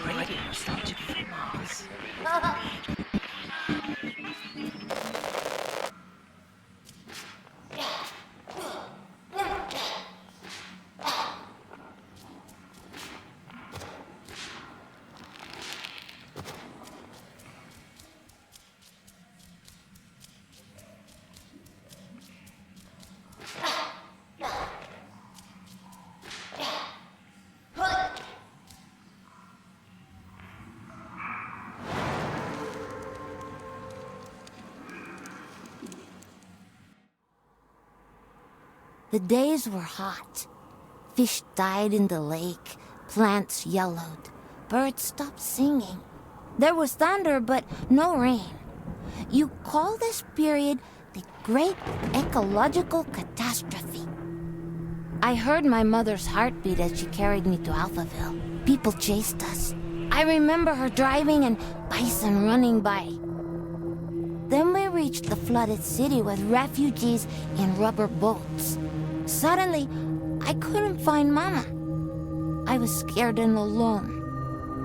Radio nostalgic from Mars. The days were hot. Fish died in the lake, plants yellowed, birds stopped singing. There was thunder, but no rain. You call this period the Great Ecological Catastrophe. I heard my mother's heartbeat as she carried me to Alphaville. People chased us. I remember her driving and bison running by. Then we reached the flooded city with refugees in rubber boats. Suddenly, I couldn't find Mama. I was scared and alone.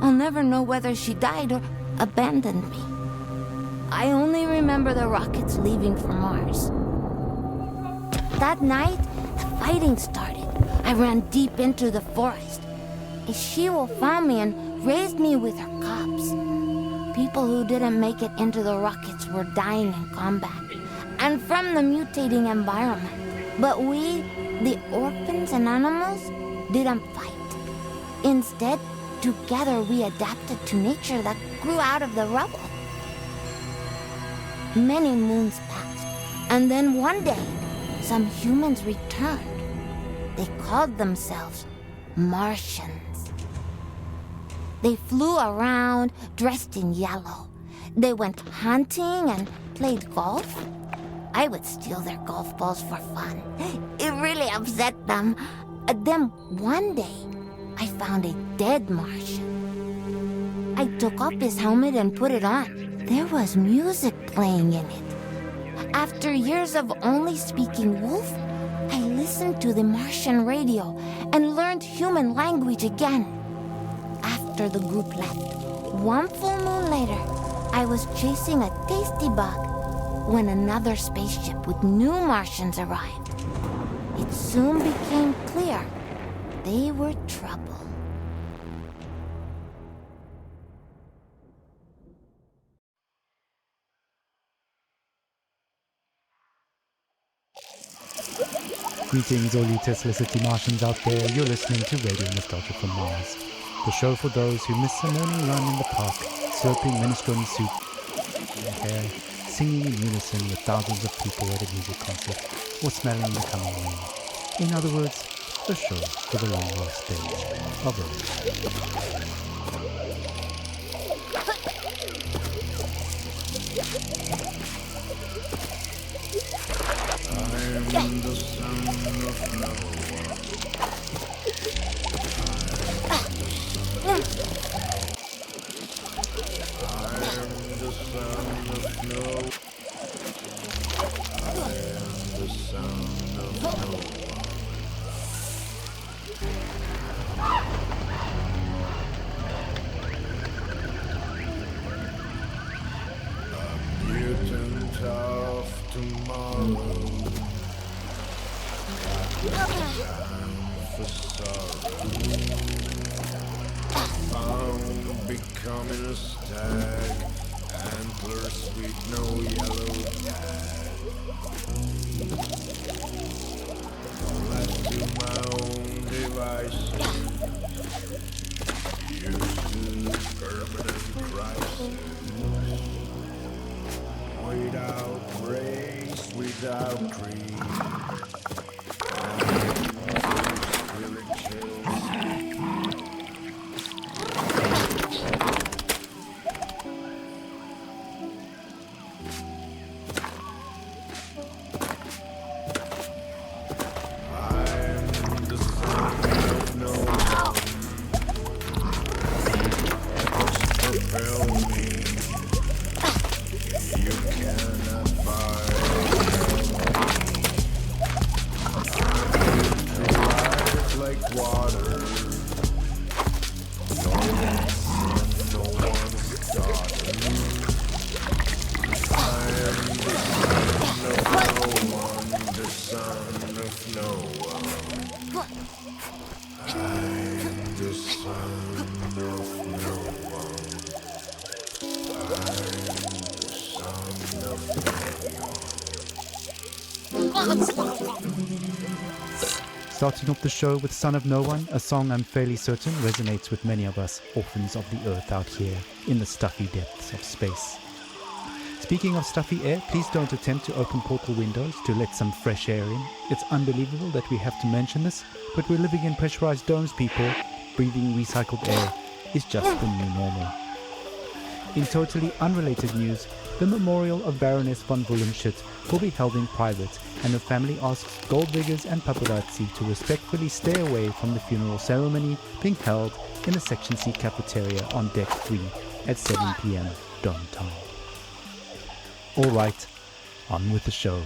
I'll never know whether she died or abandoned me. I only remember the rockets leaving for Mars. That night, the fighting started. I ran deep into the forest. A she-wolf found me and raised me with her cubs. People who didn't make it into the rockets were dying in combat and from the mutating environment. But we, the orphans and animals, didn't fight. Instead, together we adapted to nature that grew out of the rubble. Many moons passed, and then one day, some humans returned. They called themselves Martians. They flew around, dressed in yellow. They went hunting and played golf. I would steal their golf balls for fun. It really upset them. Then one day, I found a dead Martian. I took off his helmet and put it on. There was music playing in it. After years of only speaking wolf, I listened to the Martian radio and learned human language again. After the group left, one full moon later, I was chasing a tasty bug when another spaceship with new Martians arrived. It soon became clear they were trouble. Greetings, all you Tesla City Martians out there. You're listening to Radio Nostalgia from Mars, the show for those who miss a morning run in the park, slurping minestrone soup in their hair, singing in unison with thousands of people at a music concert, or smelling the coming rain. In other words, a show for the long lost days of Earth. I'm the son of Noah. I'm the son of Noah. I'm the son of Noah. A mutant of tomorrow. Time for sorrow. Found becoming a stag, antlers with no yellow tag. Left to my own devices, used to permanent crisis. Without race, without creed. I'm the son of Noah. Starting off the show with Son of No One, a song I'm fairly certain resonates with many of us orphans of the earth out here in the stuffy depths of space. Speaking of stuffy air, please don't attempt to open portal windows to let some fresh air in. It's unbelievable that we have to mention this, but we're living in pressurized domes, people. Breathing recycled air is just the new normal. In totally unrelated news, the memorial of Baroness von Wullenschütt will be held in private, and her family asks gold diggers and paparazzi to respectfully stay away from the funeral ceremony being held in the Section C cafeteria on Deck 3 at 7 p.m. Dome time. Alright, on with the show.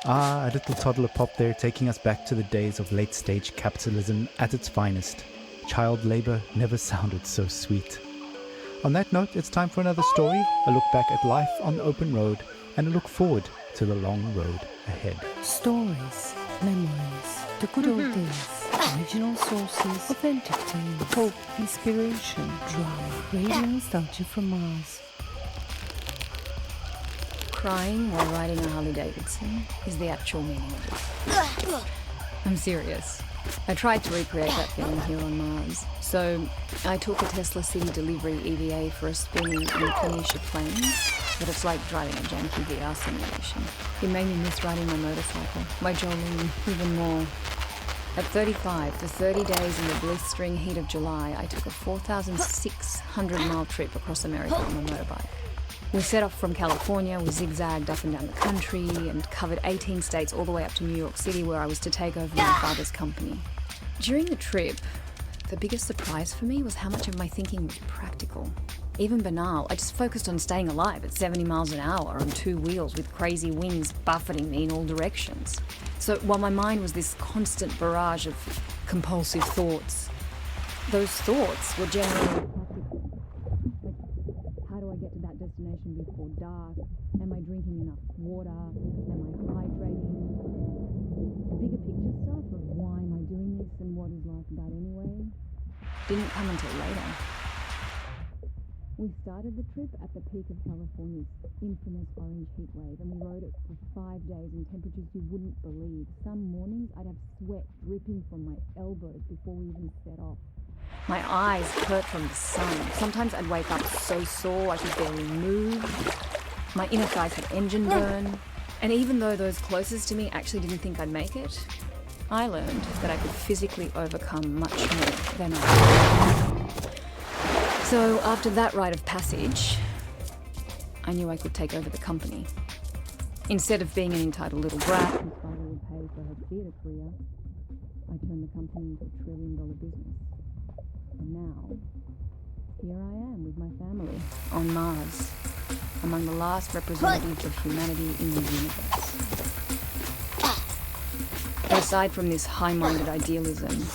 Ah, a little toddler pop there, taking us back to the days of late-stage capitalism at its finest. Child labor never sounded so sweet. On that note, it's time for another story, a look back at life on the open road, and a look forward to the long road ahead. Stories, memories, the good old days, original sources, authentic tales, hope, inspiration, drama, radio nostalgia from Mars. Crying while riding a Harley Davidson is the actual meaning of it. I'm serious. I tried to recreate that feeling here on Mars. So I took a Tesla City Delivery EVA for a spin in Planitia Plains, but it's like driving a janky VR simulation. It made me miss riding my motorcycle, my Jolene, even more. At 35, for 30 days in the blistering heat of July, I took a 4,600-mile trip across America on my motorbike. We set off from California, we zigzagged up and down the country, and covered 18 states all the way up to New York City, where I was to take over my father's company. During the trip, the biggest surprise for me was how much of my thinking was practical. Even banal, I just focused on staying alive at 70 miles an hour on two wheels with crazy winds buffeting me in all directions. So while my mind was this constant barrage of compulsive thoughts, those thoughts were generally practical. Like, how do I get to that destination before dark? Am I drinking enough water? Am I hydrating? The bigger picture stuff of why am I doing this and what is life about anyway didn't come until later. We started the trip at the peak of California's infamous orange heat wave, and we rode it for 5 days in temperatures you wouldn't believe. Some mornings I'd have sweat dripping from my elbows before we even set off. My eyes hurt from the sun. Sometimes I'd wake up so sore I could barely move. My inner thighs had engine burn. And even though those closest to me actually didn't think I'd make it, I learned that I could physically overcome much more than I thought. So after that rite of passage, I knew I could take over the company. Instead of being an entitled little brat whose father would pay for her theatre career, I turned the company into a $1 trillion business. And now, here I am with my family on Mars, among the last representatives of humanity in the universe. Aside from this high-minded idealism,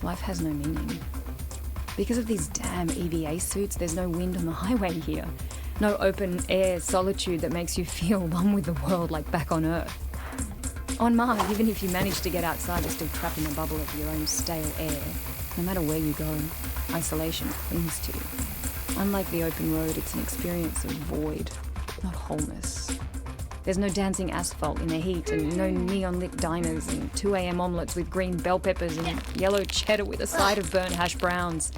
life has no meaning. Because of these damn EVA suits, there's no wind on the highway here. No open-air solitude that makes you feel one with the world like back on Earth. On Mars, even if you manage to get outside, you're still trapped in a bubble of your own stale air. No matter where you go, isolation clings to you. Unlike the open road, it's an experience of void, not wholeness. There's no dancing asphalt in the heat, and no neon-lit diners, and 2 a.m. omelettes with green bell peppers and yellow cheddar with a side of burnt hash browns,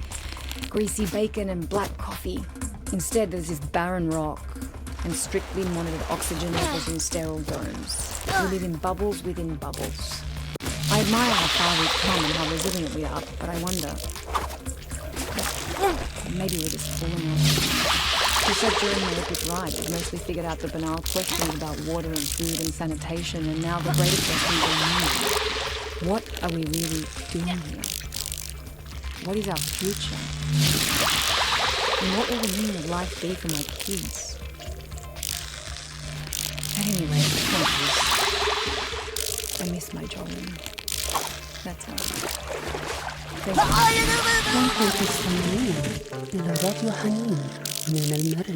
greasy bacon and black coffee. Instead, there's this barren rock and strictly monitored oxygen levels in sterile domes. We live in bubbles within bubbles. I admire how far we've come and how resilient we are, but I wonder, maybe we're just falling off. She said during my epic ride, I've mostly figured out the banal questions about water and food and sanitation, and now the greater questions are new. What are we really doing here? What is our future? And what will the meaning of life be for my kids? At any rate, the point is, I miss my Jolene. That's all.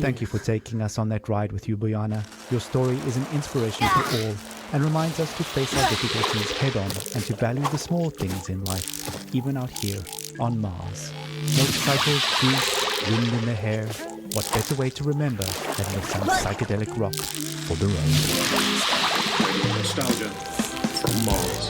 Thank you for taking us on that ride with you, Bojana. Your story is an inspiration to all and reminds us to face our difficulties head on and to value the small things in life, even out here on Mars. Motorcycles, juice, wind in the hair. What better way to remember than with some psychedelic rock for the road? Nostalgia from Mars.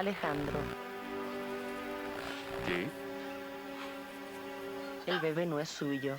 Alejandro, ¿Qué? el bebé no es suyo.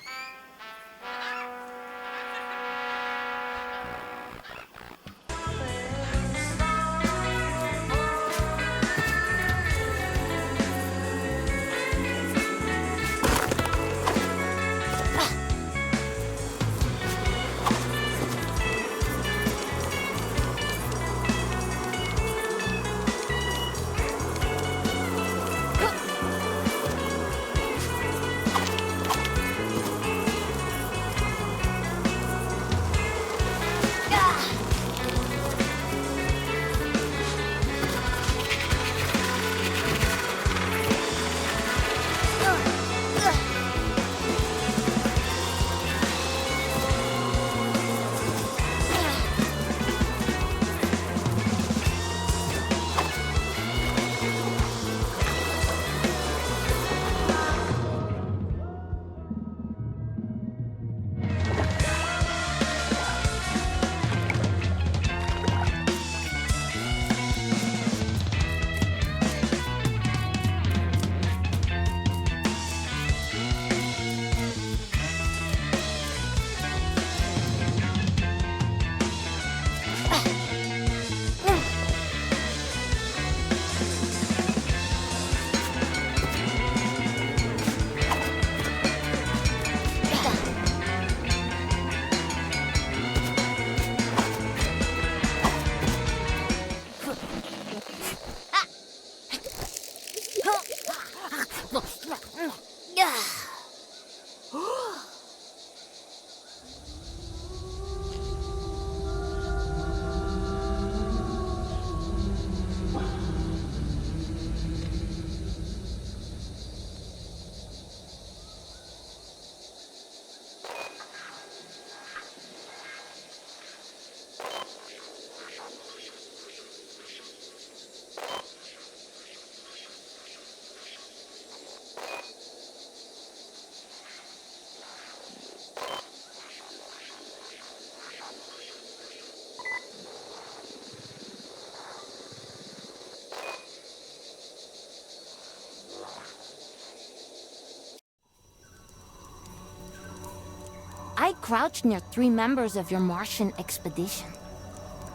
I crouched near 3 members of your Martian expedition.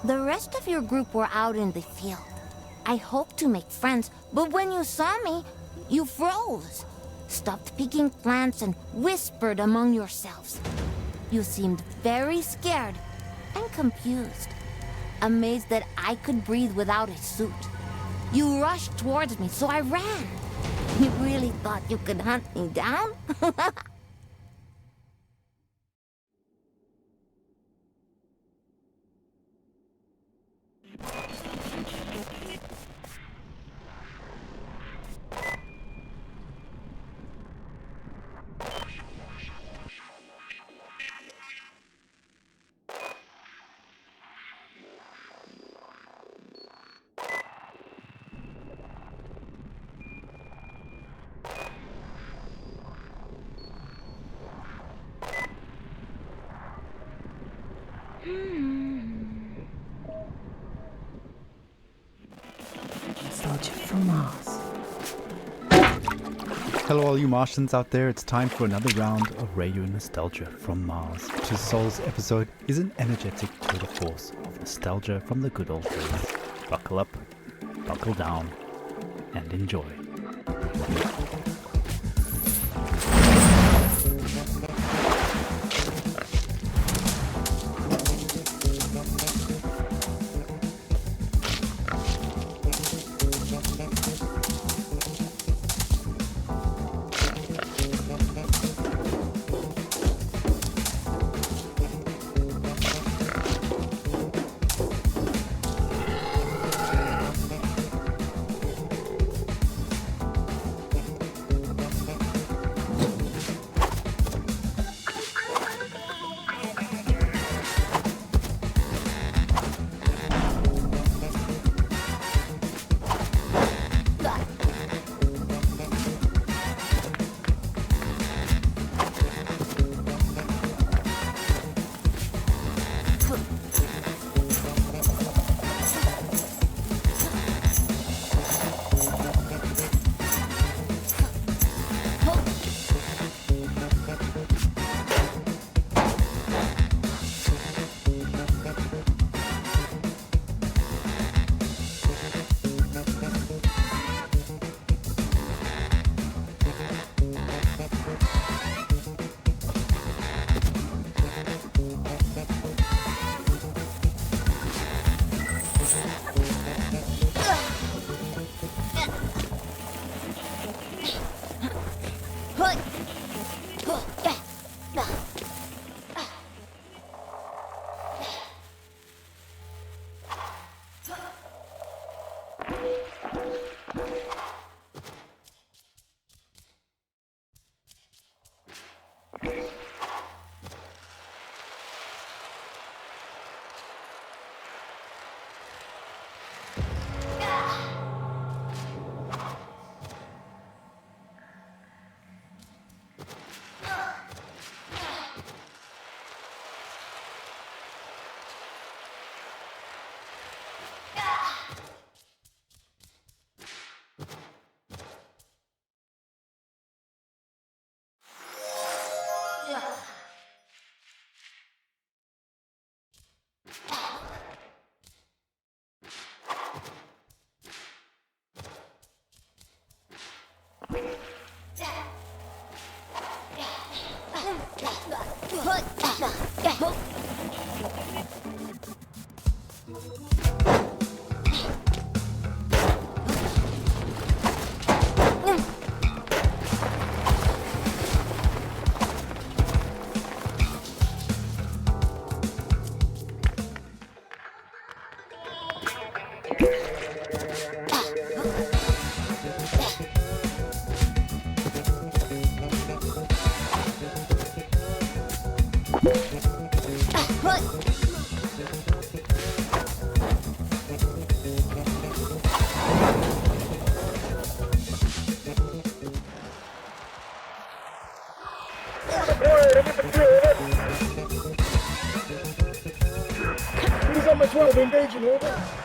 The rest of your group were out in the field. I hoped to make friends, but when you saw me, you froze, stopped picking plants and whispered among yourselves. You seemed very scared and confused, amazed that I could breathe without a suit. You rushed towards me, so I ran. You really thought you could hunt me down? Nostalgia from Mars. Hello all you Martians out there, it's time for another round of Radio Nostalgia from Mars. This soul's episode is an energetic tour de force of nostalgia from the good old days. Buckle up, buckle down, and enjoy. He's on my 12, engaging, over.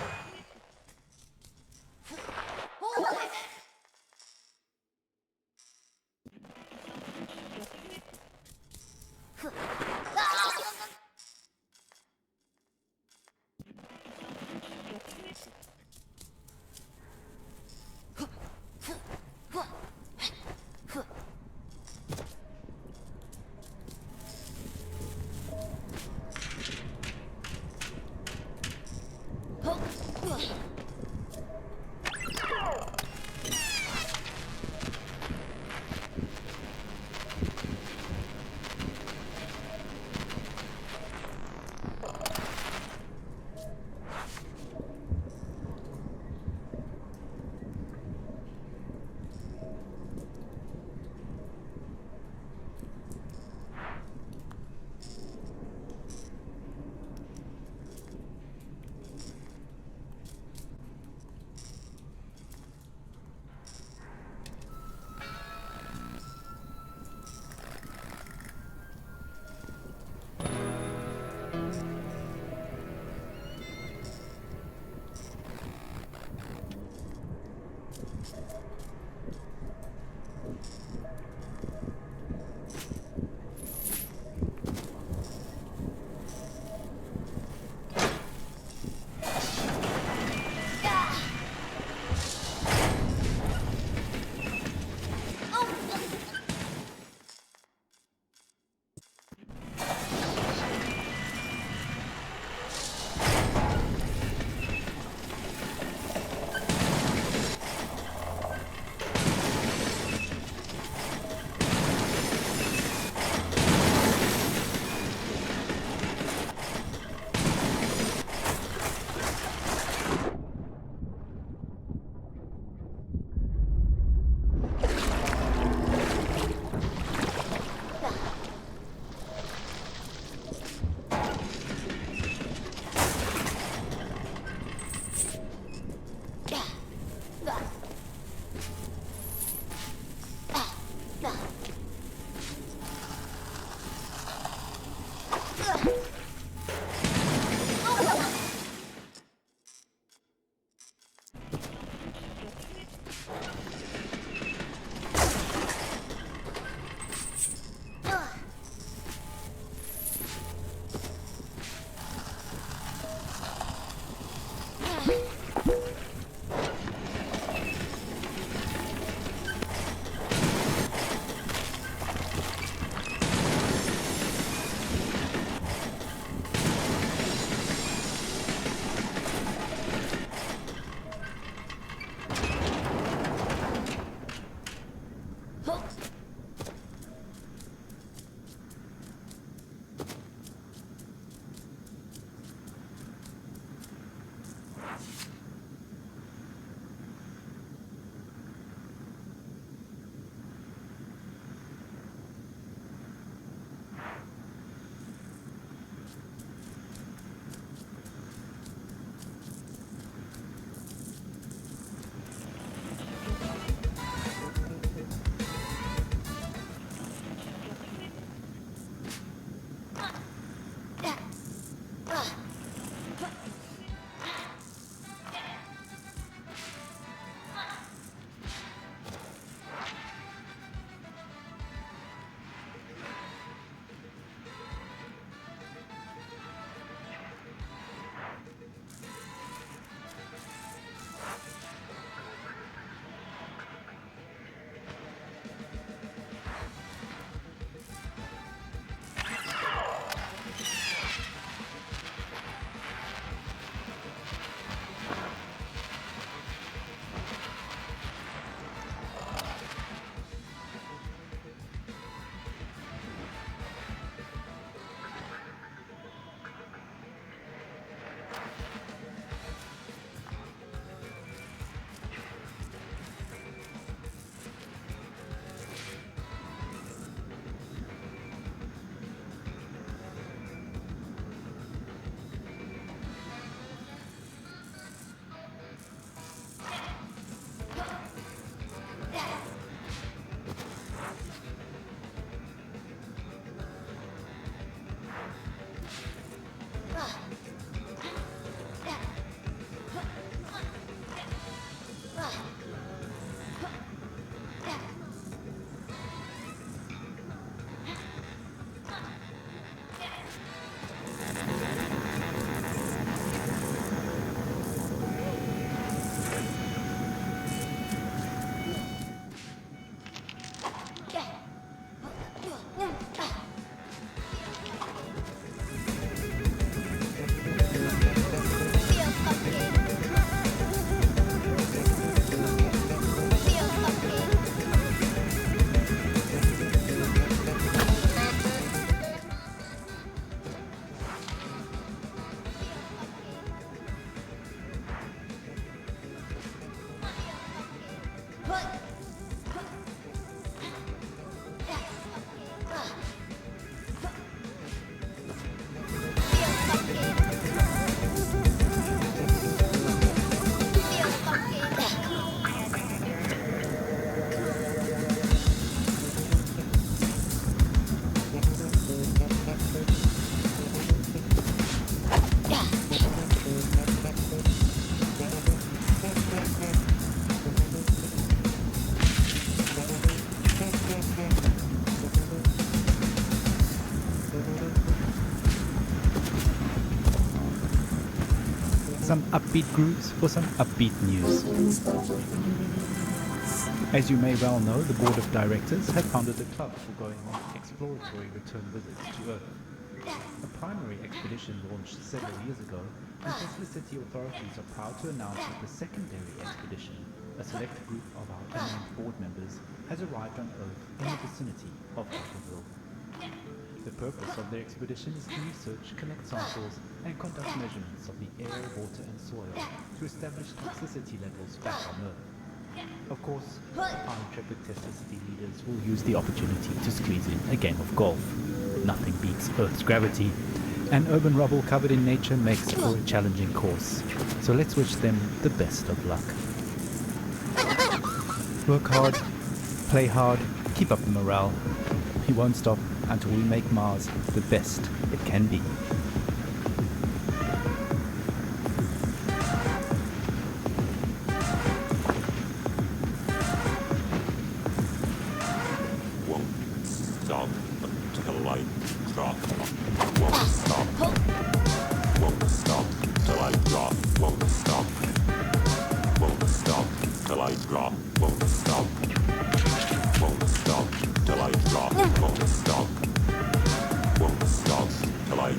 Some upbeat grooves for some upbeat news. As you may well know, the board of directors have founded a club for going on exploratory return visits to Earth. A primary expedition launched several years ago, and Tesla City authorities are proud to announce that the secondary expedition, a select group of our unnamed board members, has arrived on Earth in the vicinity of Alphaville. The purpose of their expedition is to research, collect samples, and conduct measurements of the air, water, and soil to establish toxicity levels back on Earth. Of course, our intrepid Tesla City leaders will use the opportunity to squeeze in a game of golf. Nothing beats Earth's gravity, and urban rubble covered in nature makes for a challenging course. So let's wish them the best of luck. Work hard, play hard, keep up the morale. We won't stop until we make Mars the best it can be. Won't stop until I drop. Won't stop. Won't stop till I drop. Won't stop. Won't stop till I drop. Won't stop. Won't stop till I drop. Won't stop. Won't stop till I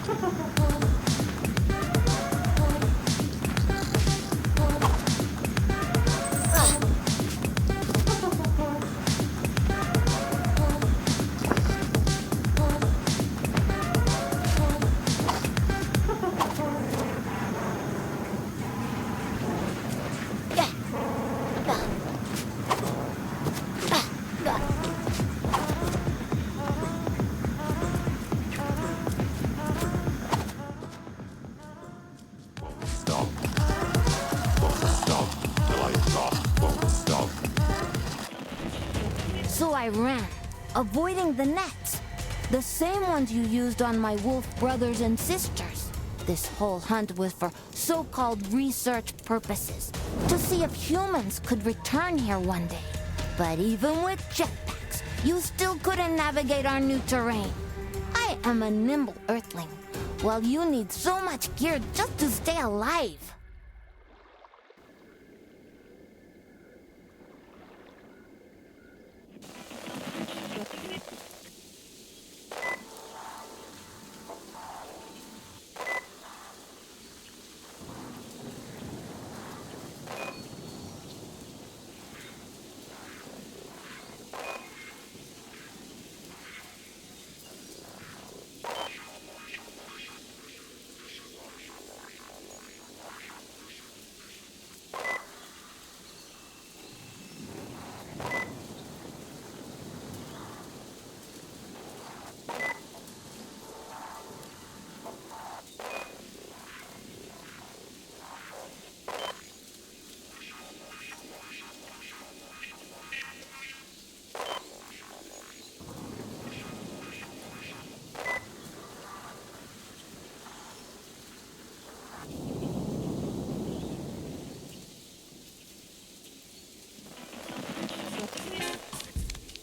I ran, avoiding the nets. The same ones you used on my wolf brothers and sisters. This whole hunt was for so-called research purposes, to see if humans could return here one day. But even with jetpacks, you still couldn't navigate our new terrain. I am a nimble earthling, while you need so much gear just to stay alive.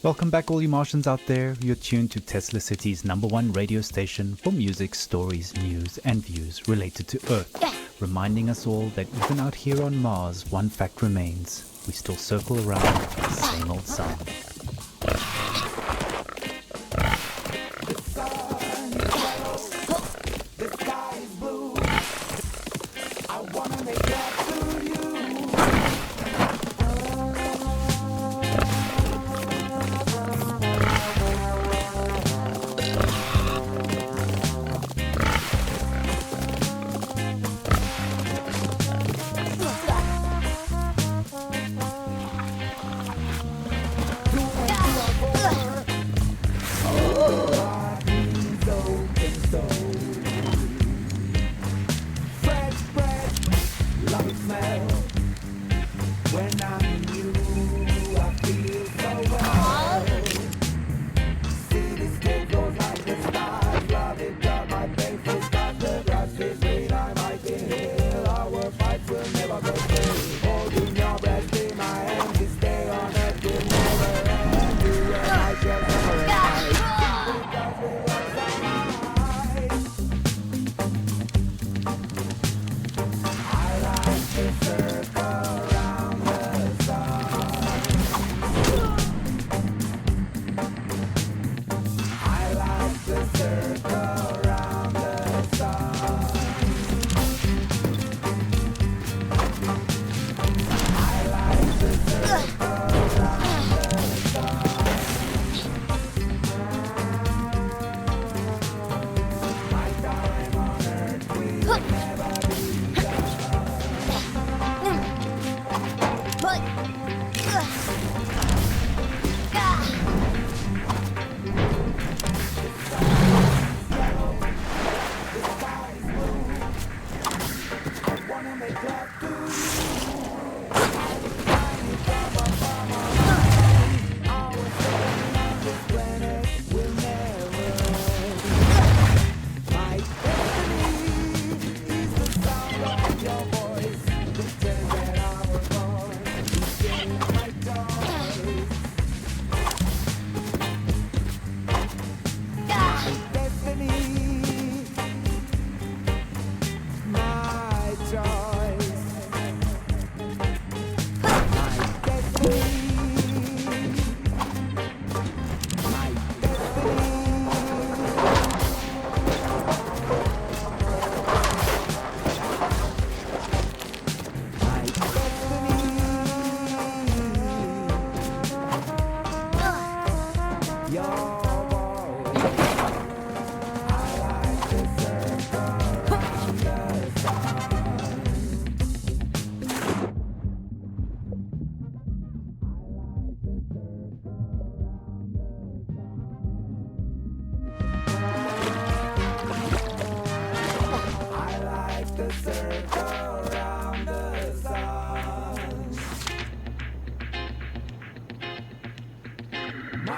Welcome back, all you Martians out there. You're tuned to Tesla City's #1 radio station for music, stories, news, and views related to Earth. Reminding us all that even out here on Mars, one fact remains. We still circle around the same old sun.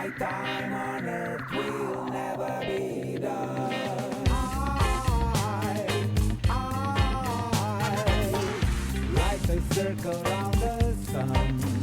My time on earth will never be done. Like a circle around the sun.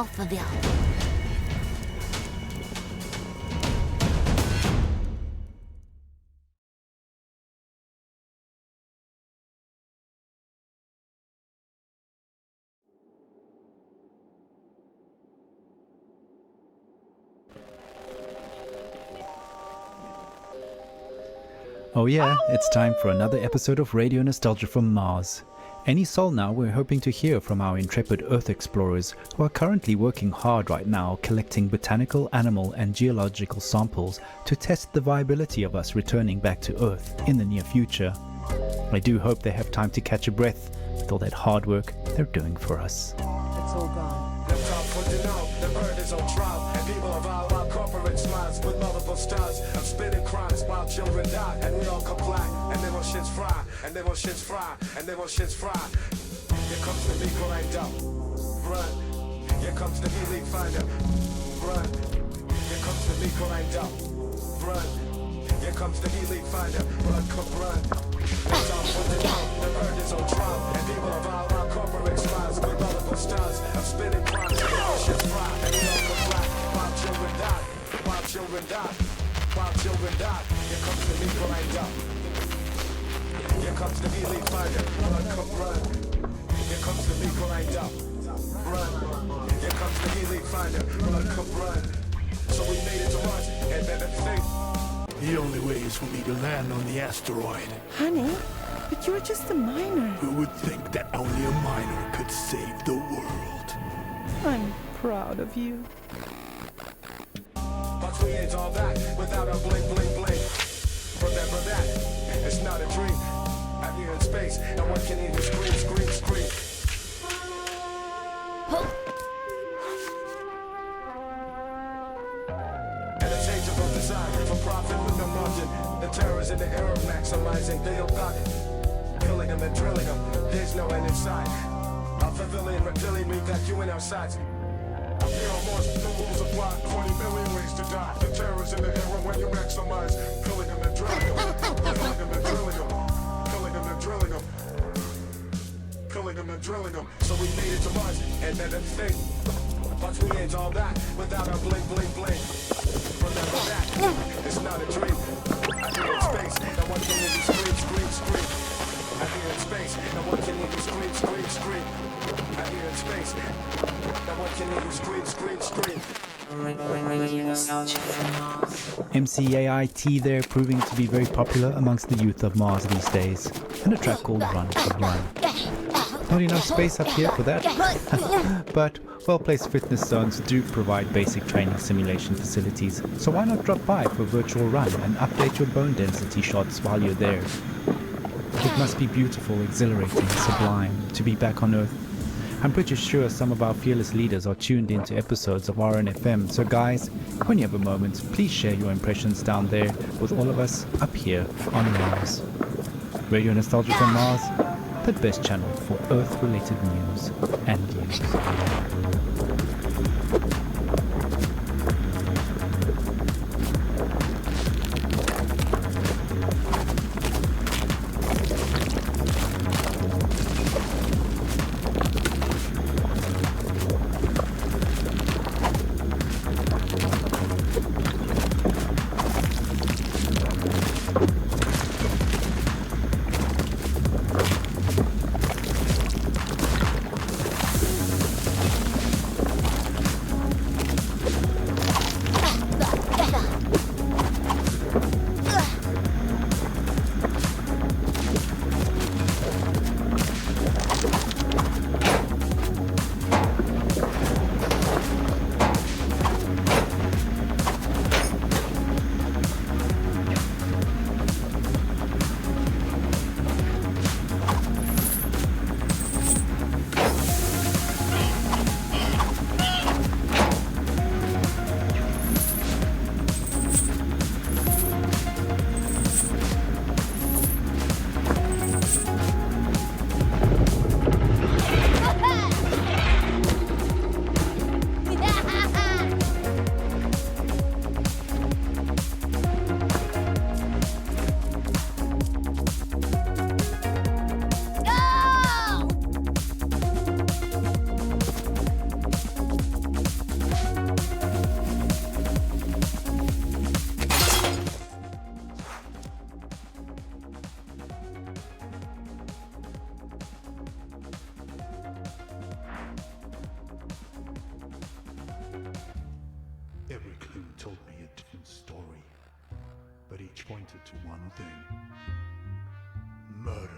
Alphaville. Oh yeah, it's time for another episode of Radio Nostalgia from Mars. Any soul now, we're hoping to hear from our intrepid Earth explorers who are currently working hard right now collecting botanical, animal and geological samples to test the viability of us returning back to Earth in the near future. I do hope they have time to catch a breath with all that hard work they're doing for us. It's all gone. The bird is on trial, and people of our corporate smiles with multiple stars of spitting crimes while children die, and we all comply, and then our shit's fry, and then our shit's fry, and then our shit's fry. Here comes the Negro ain't out, run. Here comes the elite finder, run. Here comes the Negro ain't out, run. Here comes the elite finder, run, come run. It's all for the know, the bird is on trial, and people of our corporate smiles with multiple stars of spitting crimes. Shit's fry, and we all comply, while children die, while children die, while children die. Here comes the Negro ain't out. Here comes the elite finder, run, come run. Here comes the Negro ain't out, run. Here comes the elite finder, run, come run. So we made it to Mars, and then the thing. The only way is for me to land on the asteroid. Honey, but you're just a miner. Who would think that only a miner could save the world? I'm proud of you. But we ain't all that without a blink, blink, blink. Remember that, it's not a dream. Out here in space, and one can even scream, scream, scream. And a changeable design for profit with no margin. The terrors in the air are maximizing. They don't got it. Killing them and drilling them. There's no end in sight. A pavilion reptilian mean that you in our sights. Here on Mars, the rules apply. 20 million ways to die. The terrors in the air when you maximize. Killing them and drilling them. Killing them and drilling them. Killing them and drilling them. Killing them and drilling them. So we made it to Mars, and then the thing. But we ain't all that without a blink, blink, blink. Remember that, it's not a dream. Out here in space, no one can even scream, scream, scream. Out here in space, no one can even scream, scream, scream. Out here in space, no one can even scream, scream, scream. MCAIT there proving to be very popular amongst the youth of Mars these days, and a track called Run for Run. Not enough space up here for that, but well-placed fitness zones do provide basic training simulation facilities, so why not drop by for a virtual run and update your bone density shots while you're there. It must be beautiful, exhilarating, sublime to be back on Earth. I'm pretty sure some of our fearless leaders are tuned into episodes of RNFM, so guys, when you have a moment, please share your impressions down there with all of us up here on Mars. Radio Nostalgia from Mars, the best channel for Earth-related news and views. them told me a different story, but each pointed to one thing: murder.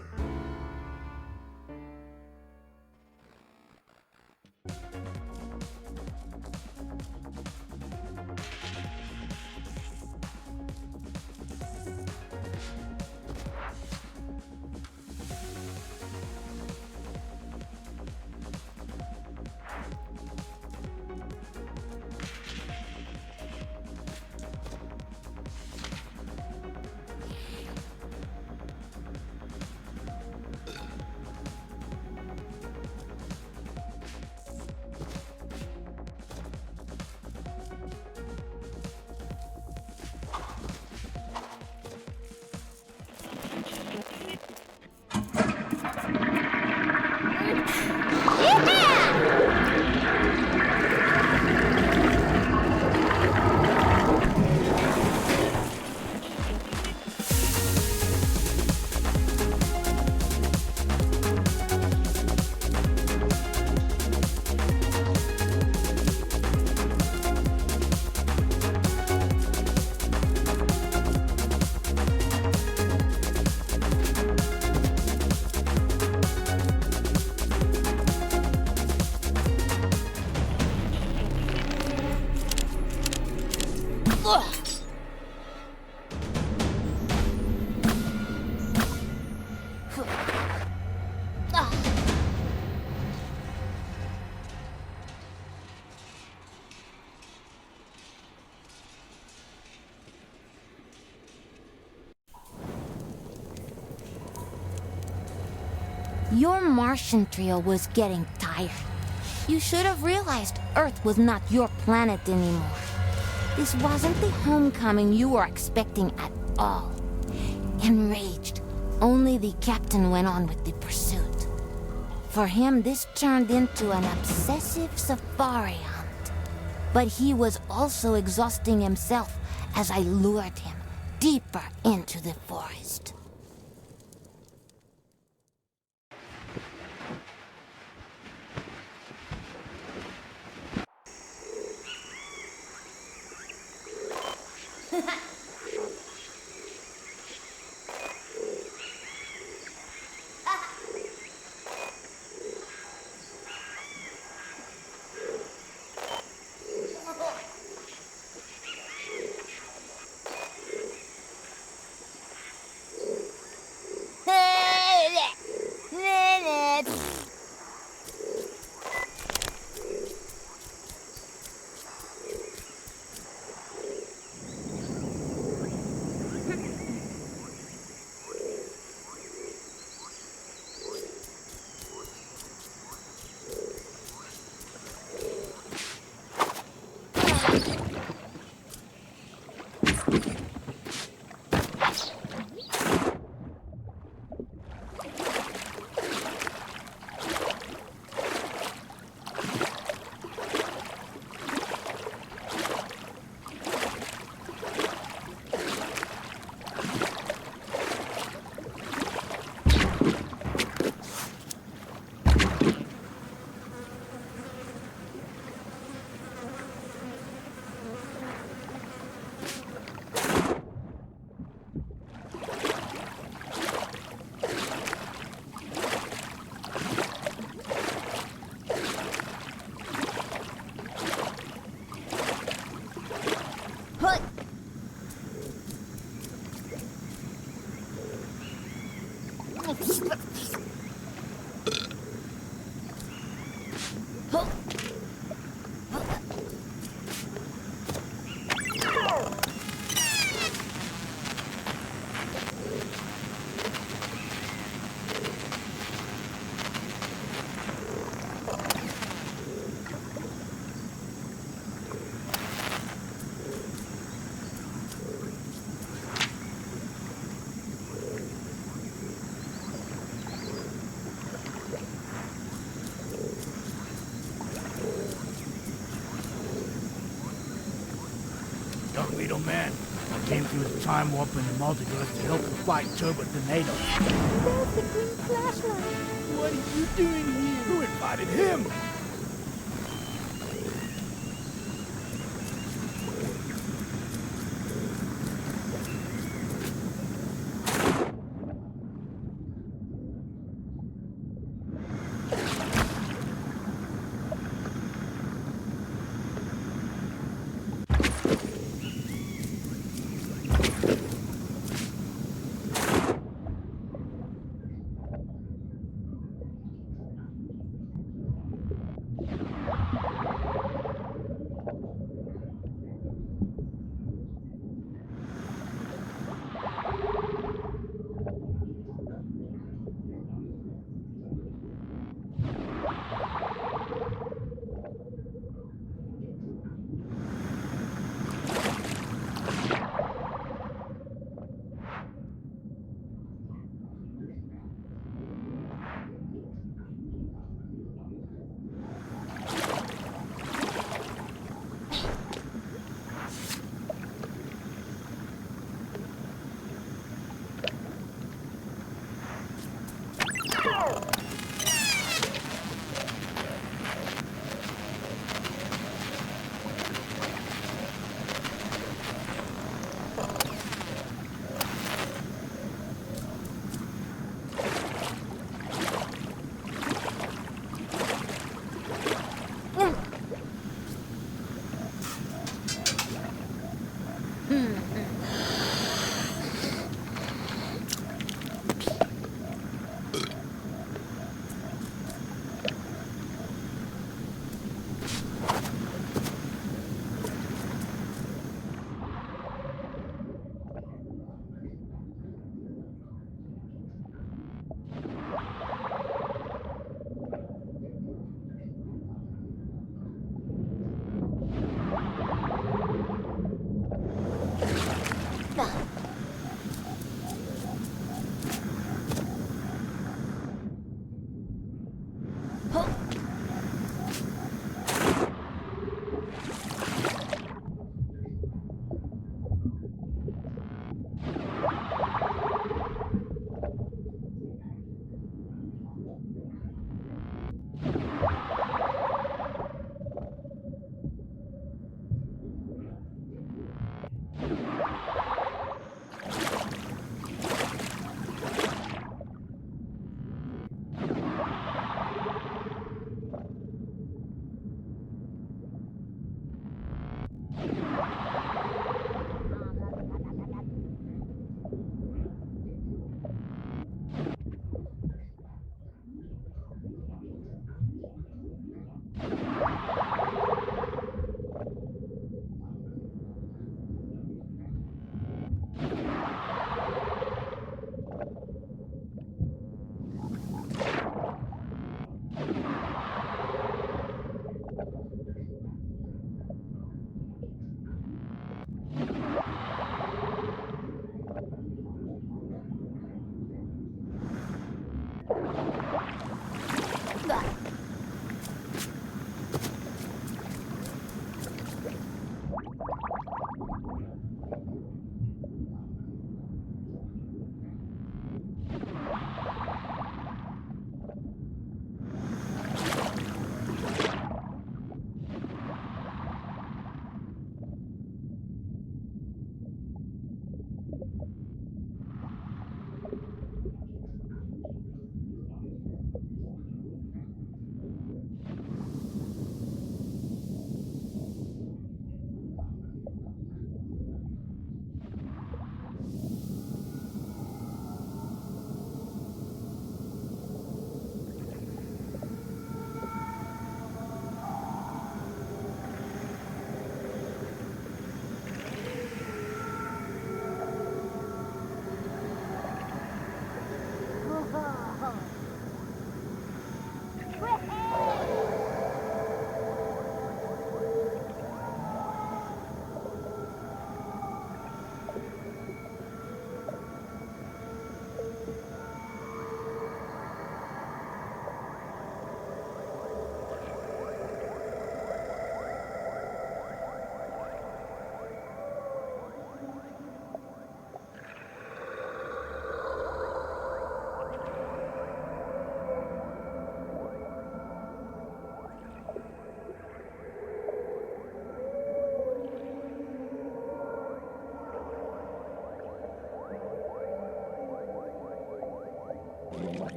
Your Martian trio was getting tired. You should have realized Earth was not your planet anymore. This wasn't the homecoming you were expecting at all. Enraged, only the captain went on with the pursuit. For him, this turned into an obsessive safari hunt. But he was also exhausting himself as I lured him deeper into the forest. Young Beetle Man, I came through the time warp in the multiverse to help the fight Turbo Tornado. There's the green flashlight. What are you doing here? Who invited him?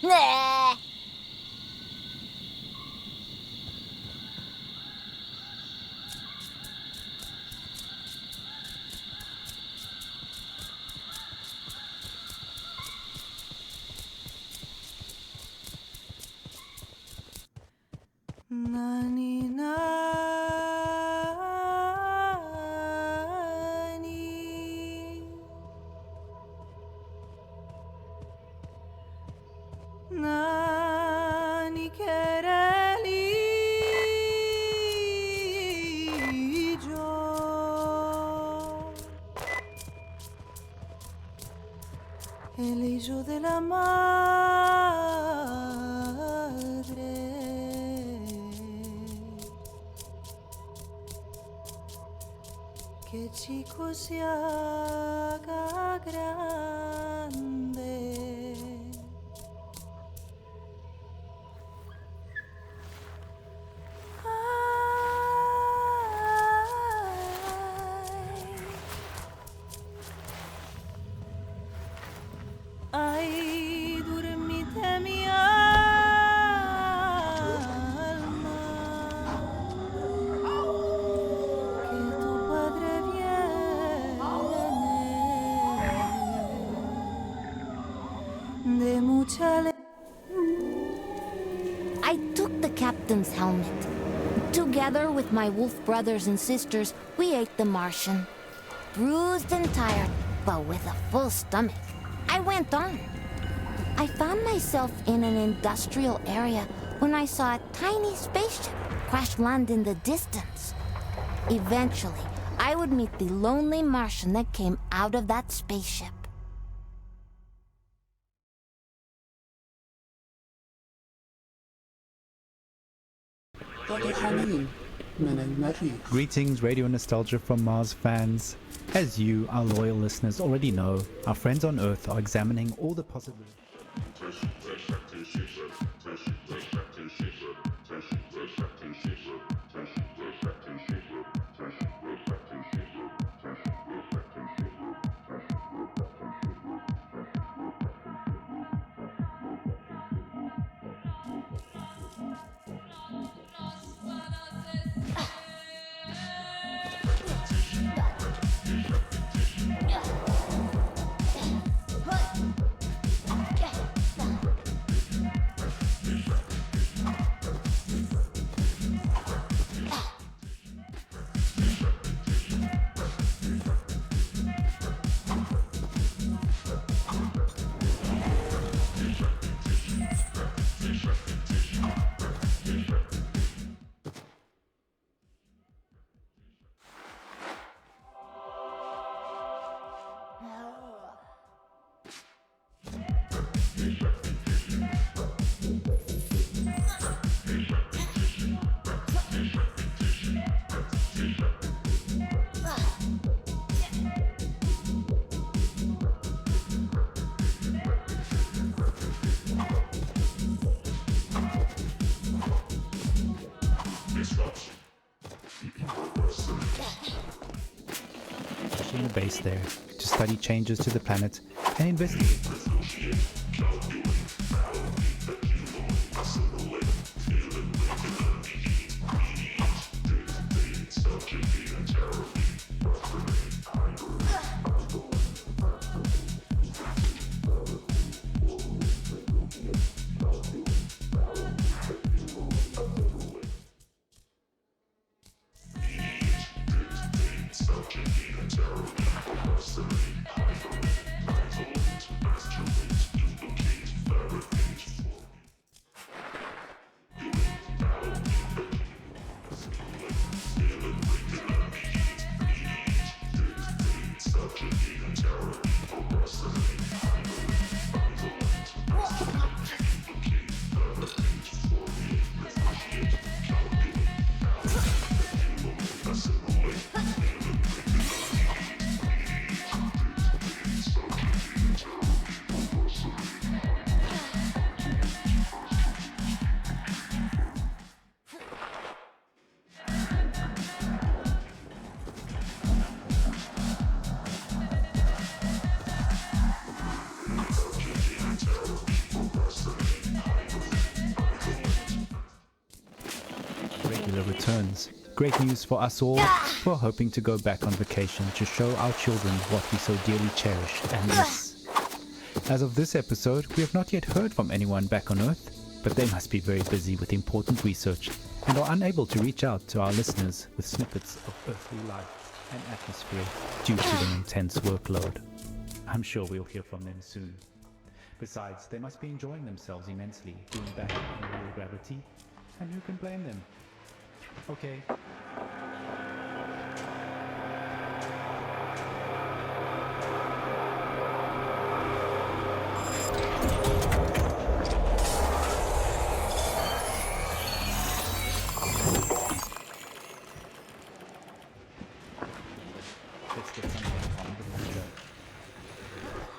Nah. Nani nani querelillo el hijo de la madre que chico se haga grande. Ay, dormite mi alma, que tu padre viene de mucha I took the captain's helmet. Together with my wolf brothers and sisters, we ate the Martian. Bruised and tired, but with a full stomach, I went on. I found myself in an industrial area when I saw a tiny spaceship crash land in the distance. Eventually, I would meet the lonely Martian that came out of that spaceship. Greetings, Radio Nostalgia from Mars fans. As you, our loyal listeners, already know, our friends on Earth are examining all the possibilities. In the base there to study changes to the planet and investigate. returns. Great news for us all who are hoping to go back on vacation to show our children what we so dearly cherish and miss. As of this episode, we have not yet heard from anyone back on Earth, but they must be very busy with important research and are unable to reach out to our listeners with snippets of earthly life and atmosphere due to their intense workload. I'm sure we'll hear from them soon. Besides, they must be enjoying themselves immensely being back in real gravity, and who can blame them? Okay. Let's get something on with the show.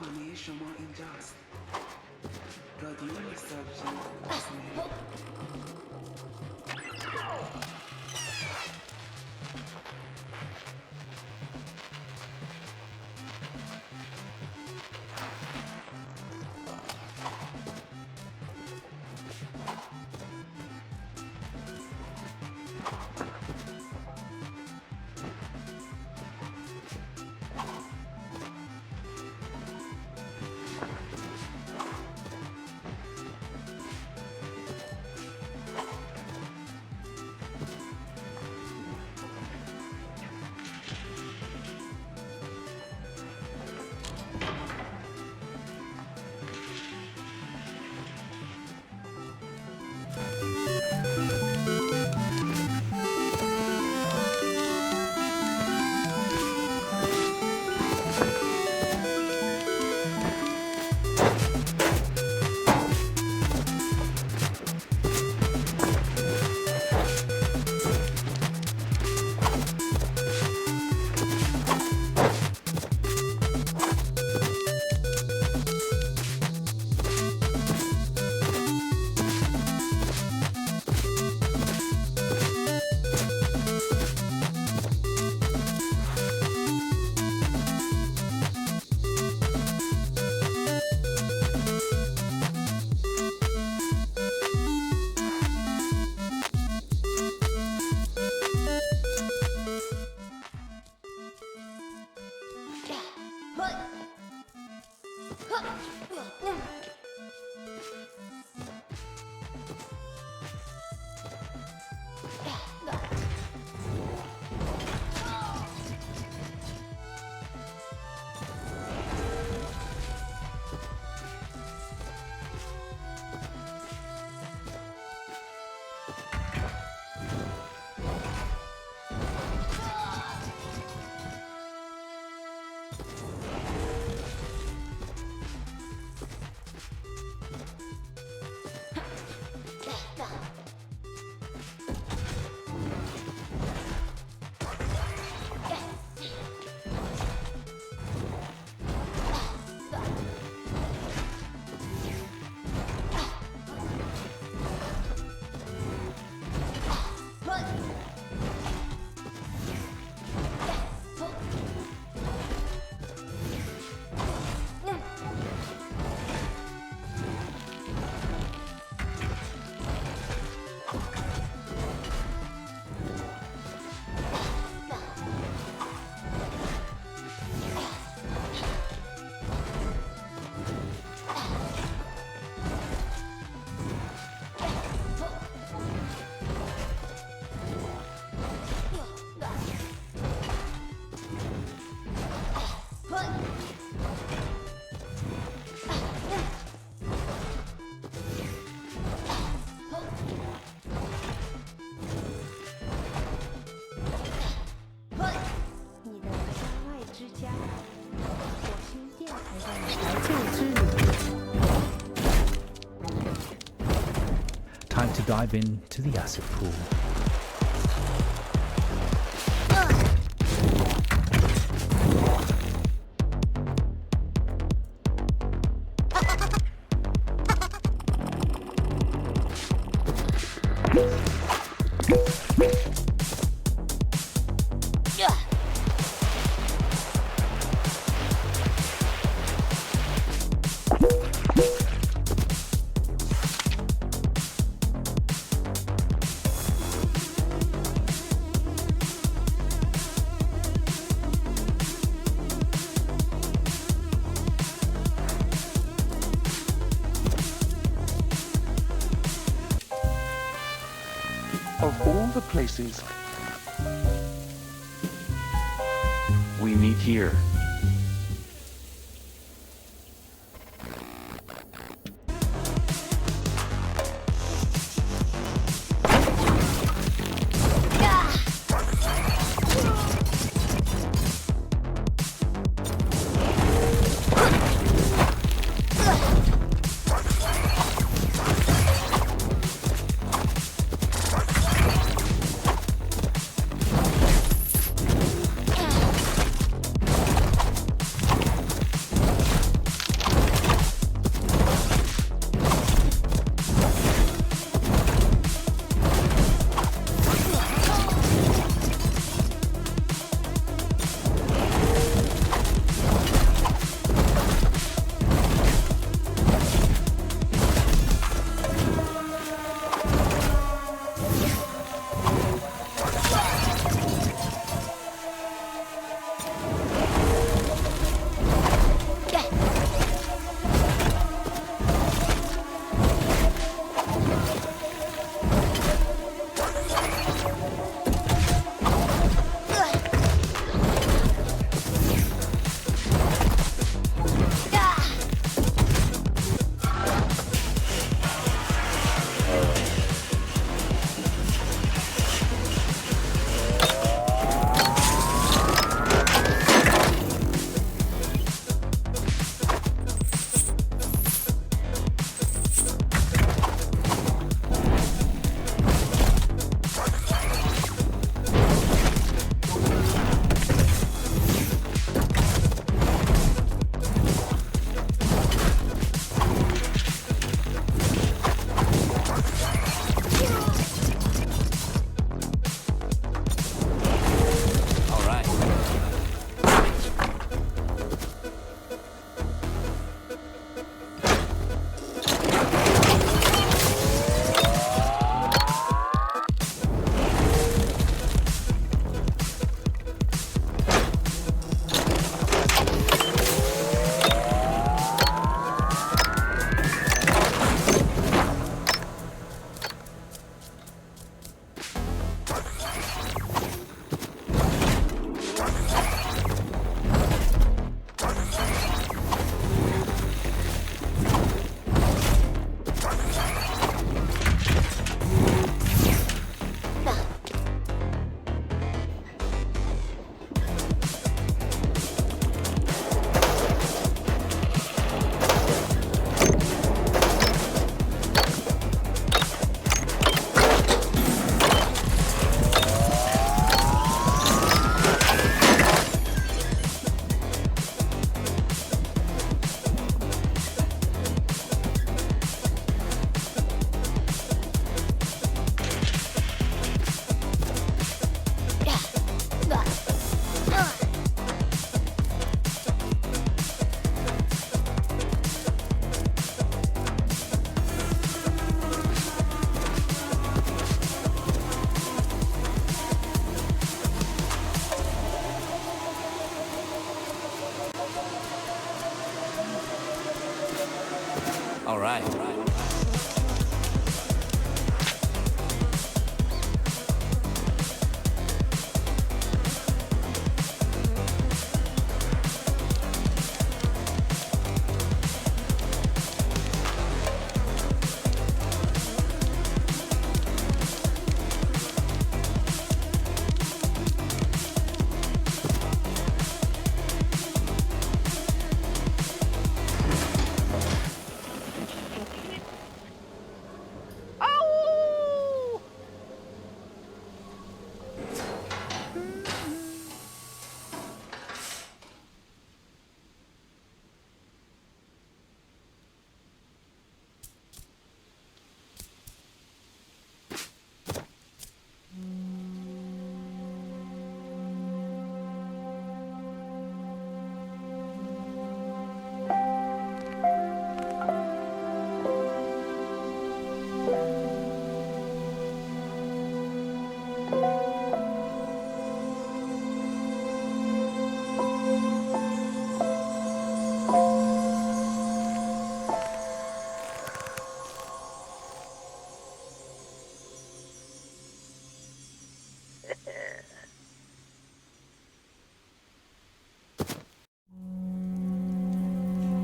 我没什么 injustice. The only subject is me. Time to dive into the acid pool. other places. We meet here. All right.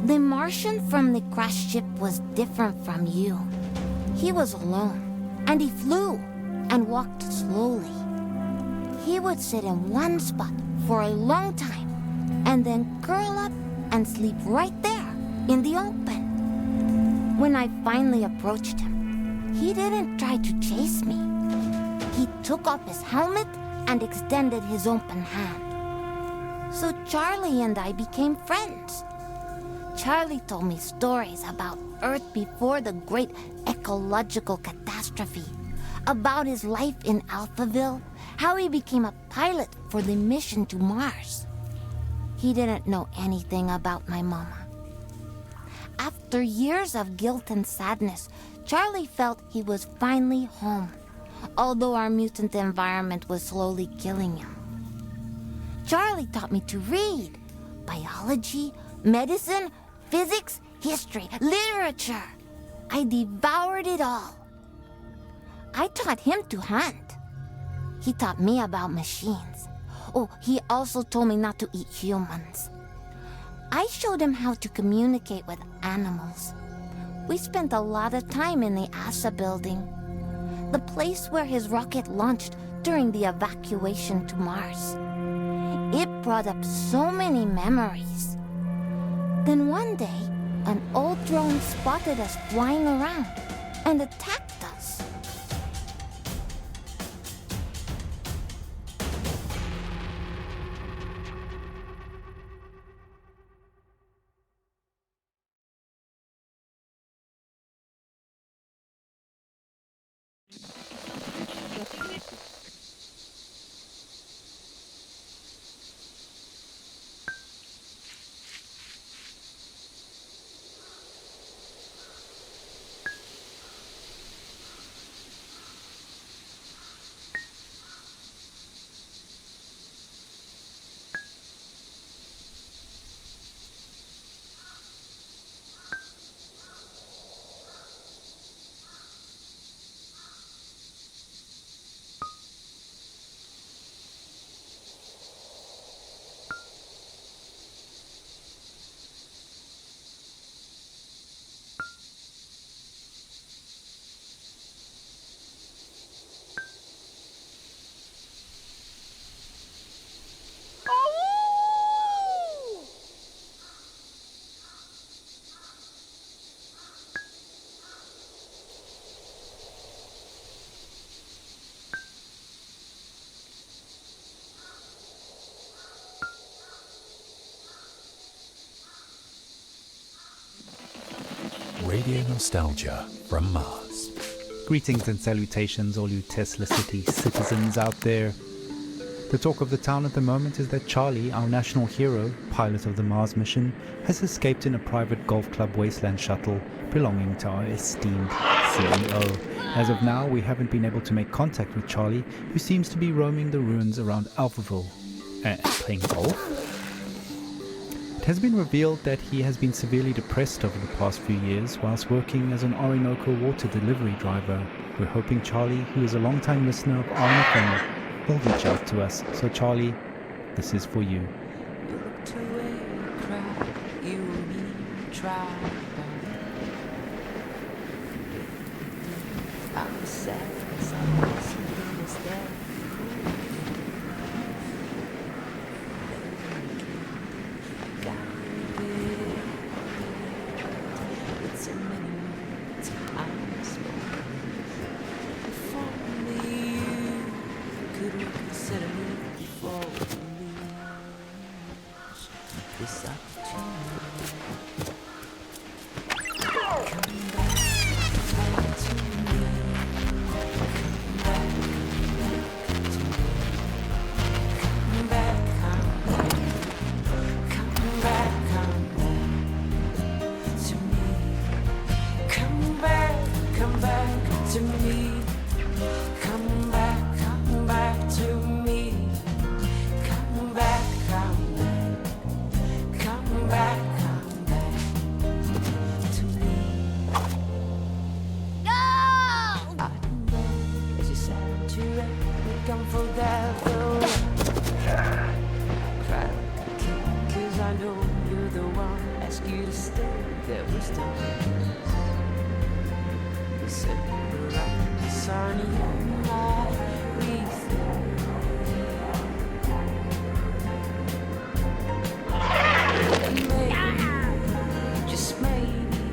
The Martian from the crash ship was different from you. He was alone, and he flew and walked slowly. He would sit in one spot for a long time, and then curl up and sleep right there in the open. When I finally approached him, he didn't try to chase me. He took off his helmet and extended his open hand. So Charlie and I became friends. Charlie told me stories about Earth before the great ecological catastrophe, about his life in Alphaville, how he became a pilot for the mission to Mars. He didn't know anything about my mama. After years of guilt and sadness, Charlie felt he was finally home, although our mutant environment was slowly killing him. Charlie taught me to read biology, medicine, physics, history, literature. I devoured it all. I taught him to hunt. He taught me about machines. Oh, he also told me not to eat humans. I showed him how to communicate with animals. We spent a lot of time in the ASA building, the place where his rocket launched during the evacuation to Mars. It brought up so many memories. Then one day, an old drone spotted us flying around and attacked us. Radio Nostalgia from Mars. Greetings and salutations, all you Tesla City citizens out there. The talk of the town at the moment is that Charlie, our national hero, pilot of the Mars mission, has escaped in a private golf club wasteland shuttle belonging to our esteemed CEO. As of now, we haven't been able to make contact with Charlie, who seems to be roaming the ruins around Alphaville and playing golf. It has been revealed that he has been severely depressed over the past few years whilst working as an Orinoco water delivery driver. We're hoping Charlie, who is a long-time listener of RNFM, will reach out to us. So Charlie, this is for you. You look to where you cry, you need try. I'm sad, something is there. It's in many words I'm spoken. If only you could reconsider me before we lose this opportunity. Come back to me. Come back ask you to stay, there wisdom is. Separate the sun, you and I, we think. Maybe, just maybe,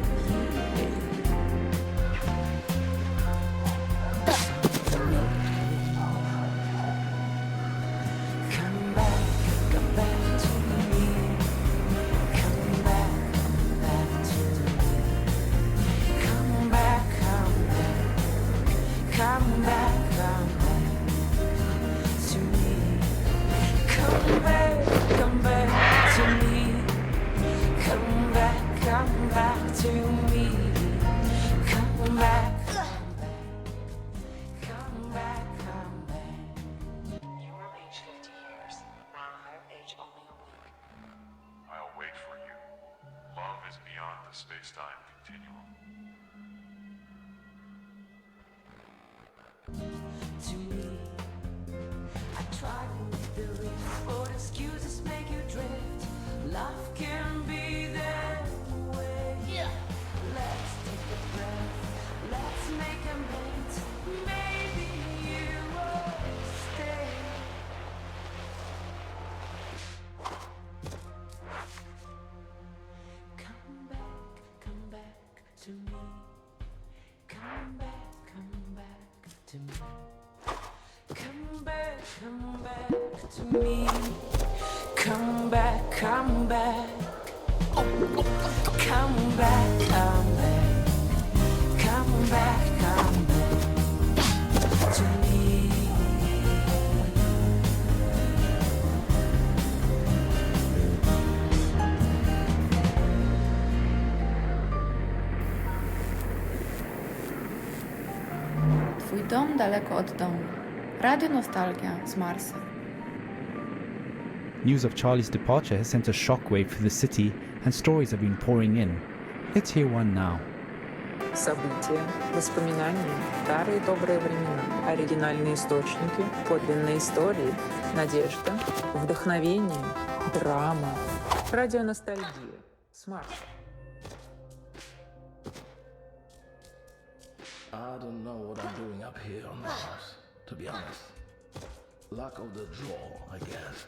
come back to me. Come back to me. Come back to me. Come back to me. Come back to me. Come back. You will age 50 years, while I age only a week. I'll wait for you. Love is beyond the space-time continuum. To me, I try to leave the reef, but excuses make you drift. Love can be that way. Let's take a breath. Let's make amends. Maybe you will stay. Come back to me. Come back to me. Come back to me. Come back. Come back to me. Twój dom daleko od domu. Radio Nostalgia z Marsa. News of Charlie's departure has sent a shockwave through the city, and stories have been pouring in. Let's hear one now. События, воспоминания, старые добрые времена, оригинальные источники, подлинные истории, надежда, вдохновение, драма. Радионостальгия с Марса. I don't know what I'm doing up here on Mars, to be honest. Luck of the draw, I guess.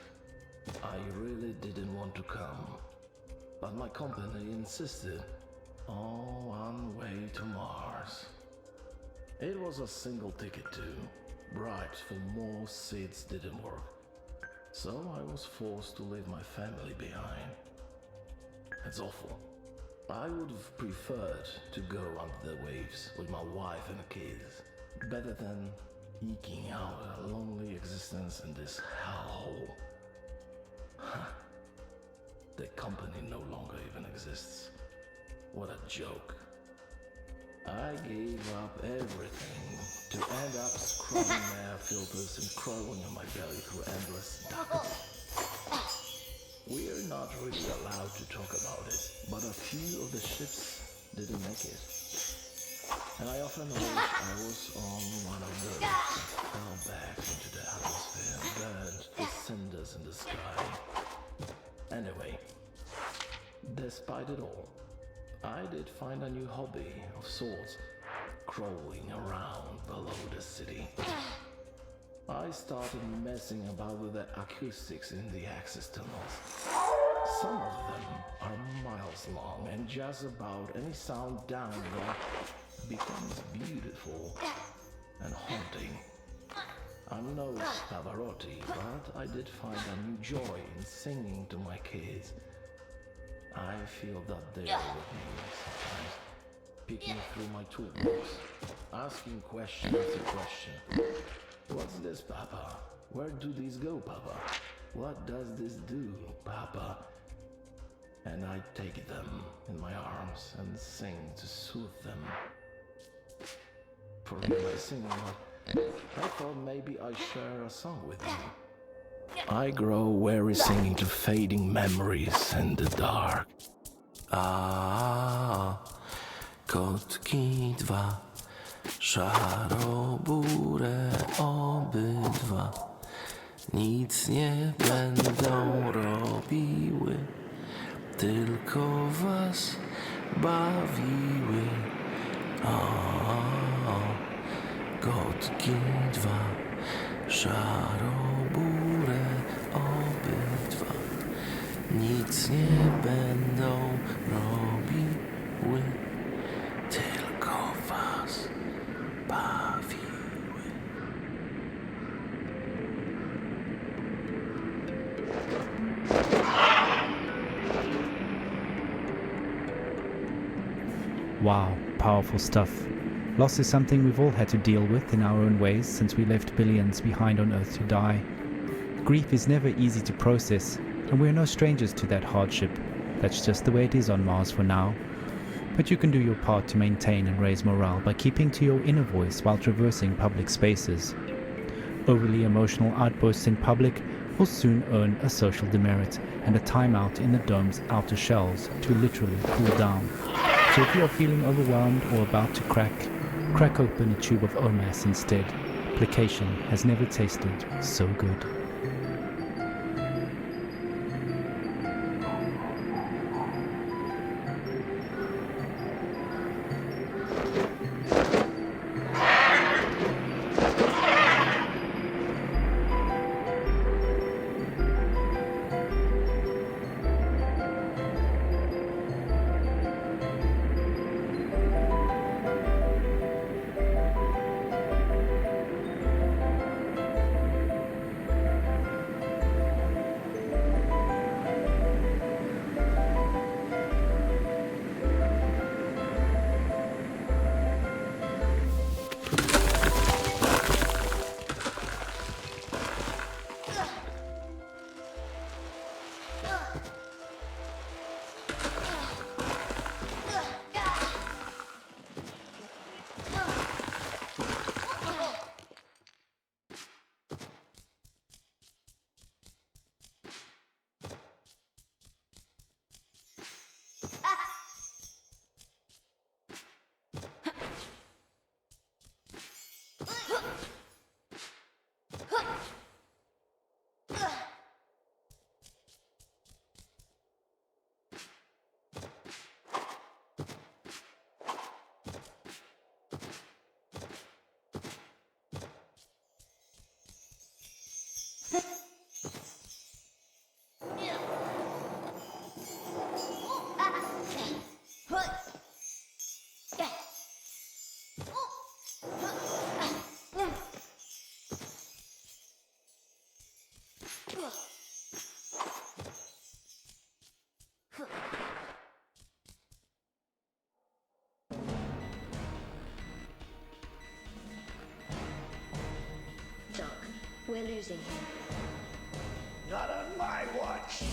I really didn't want to come, but my company insisted. Oh, on way to Mars. It was a single ticket too. Bribes for more seats didn't work, so I was forced to leave my family behind. It's awful. I would have preferred to go under the waves with my wife and kids, better than eking out a lonely existence in this hellhole. The company no longer even exists. What a joke. I gave up everything to end up scrubbing air filters and crawling on my belly through endless ducts. We're not really allowed to talk about it, but a few of the ships didn't make it. And I often wish I was on one of those that fell back into the atmosphere and burned the cinders in the sky. Anyway, despite it all, I did find a new hobby of sorts, crawling around below the city. I started messing about with the acoustics in the access tunnels. Some of them are miles long, and just about any sound down there becomes beautiful and haunting. I'm no Pavarotti, but I did find a new joy in singing to my kids. I feel that they are with me sometimes, picking through my toolbox, asking question after question. What's this, Papa? Where do these go, Papa? What does this do, Papa? And I take them in my arms and sing to soothe them. Forgive my singing, but I thought maybe I'd share a song with you. I grow weary singing to fading memories in the dark. Kotki dwa, szarobure obydwa, nic nie będą robiły, tylko was bawiły. Kotki dwa, szaroburę obydwa, nic nie będą robiły, tylko was bawiły. Wow, powerful stuff. Loss is something we've all had to deal with in our own ways since we left billions behind on Earth to die. Grief is never easy to process, and we're no strangers to that hardship. That's just the way it is on Mars for now. But you can do your part to maintain and raise morale by keeping to your inner voice while traversing public spaces. Overly emotional outbursts in public will soon earn a social demerit and a timeout in the dome's outer shells to literally cool down. So if you are feeling overwhelmed or about to crack open a tube of OMAS instead. Application has never tasted so good. We're losing him. Not on my watch.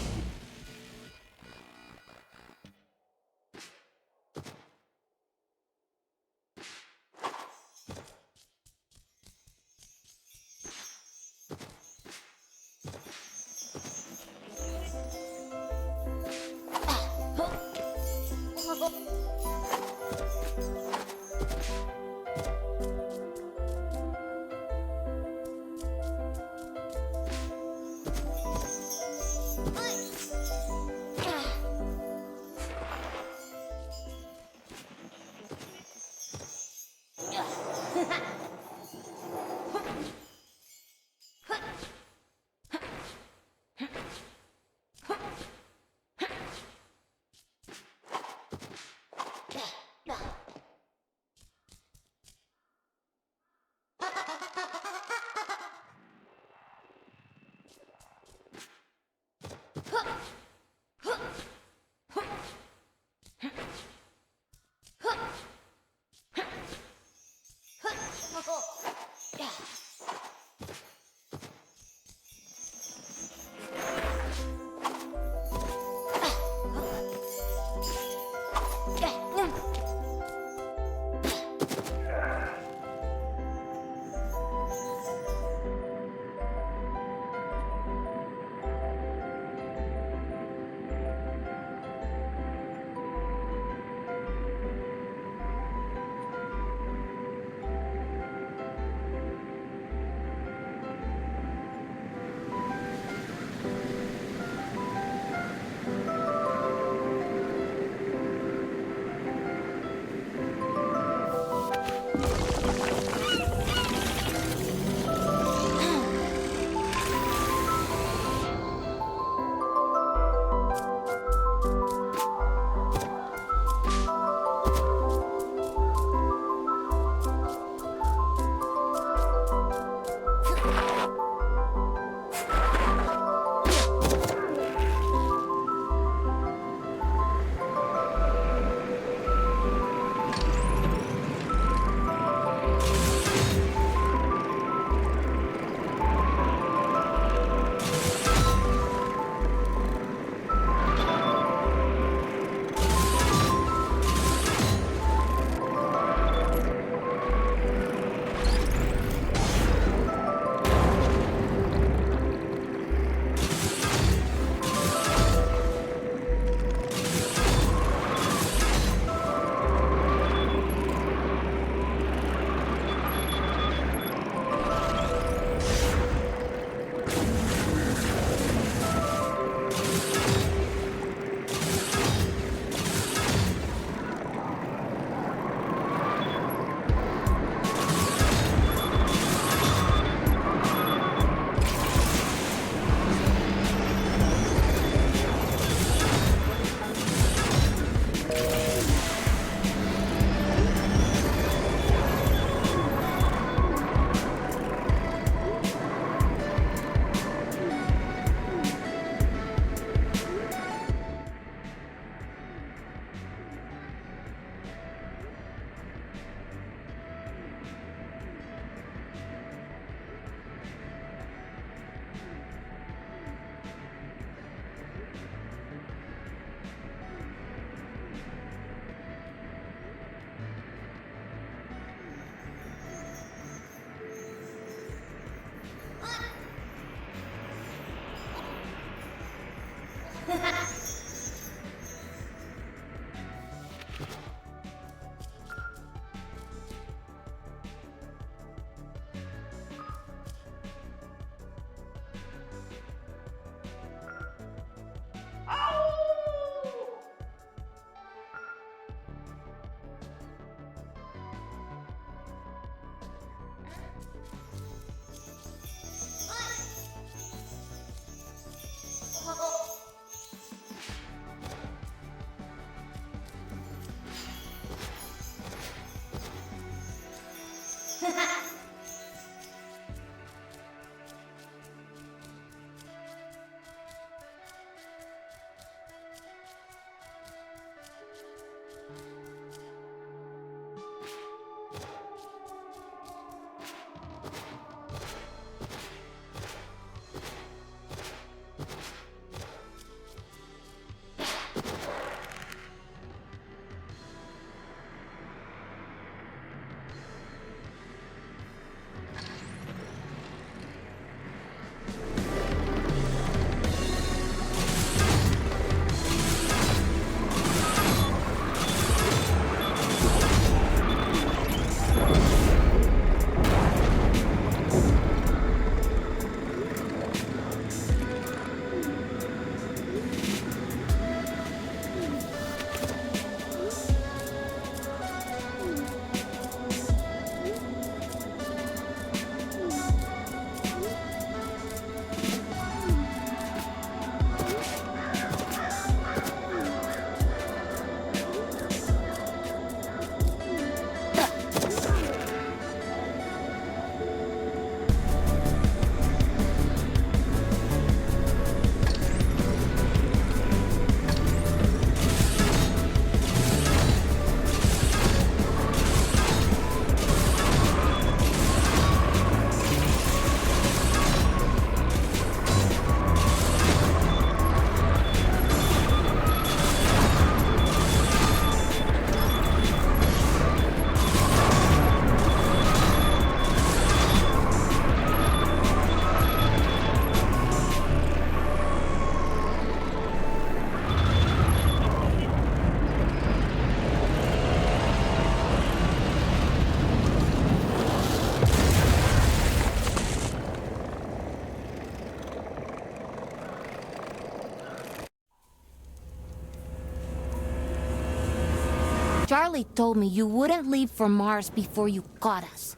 Charlie told me you wouldn't leave for Mars before you got us.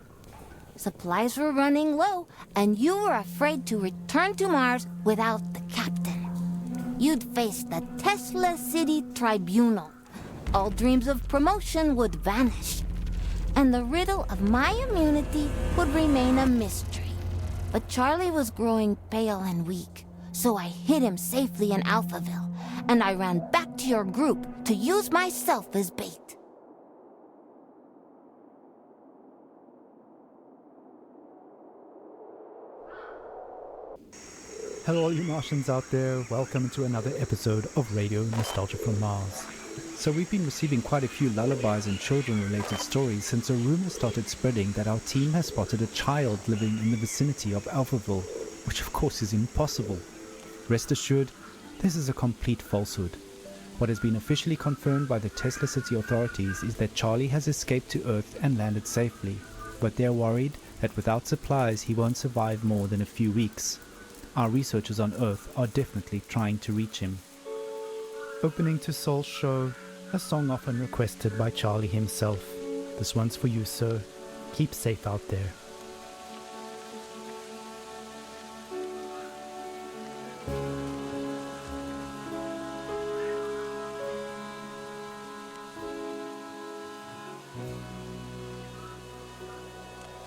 Supplies were running low, and you were afraid to return to Mars without the captain. You'd face the Tesla City Tribunal. All dreams of promotion would vanish, and the riddle of my immunity would remain a mystery. But Charlie was growing pale and weak, so I hid him safely in Alphaville, and I ran back to your group to use myself as bait. Hello all you Martians out there, welcome to another episode of Radio Nostalgia from Mars. So we've been receiving quite a few lullabies and children-related stories since a rumor started spreading that our team has spotted a child living in the vicinity of Alphaville, which of course is impossible. Rest assured, this is a complete falsehood. What has been officially confirmed by the Tesla City authorities is that Charlie has escaped to Earth and landed safely, but they're worried that without supplies he won't survive more than a few weeks. Our researchers on Earth are definitely trying to reach him. Opening to Soul's show, a song often requested by Charlie himself. This one's for you, sir. Keep safe out there.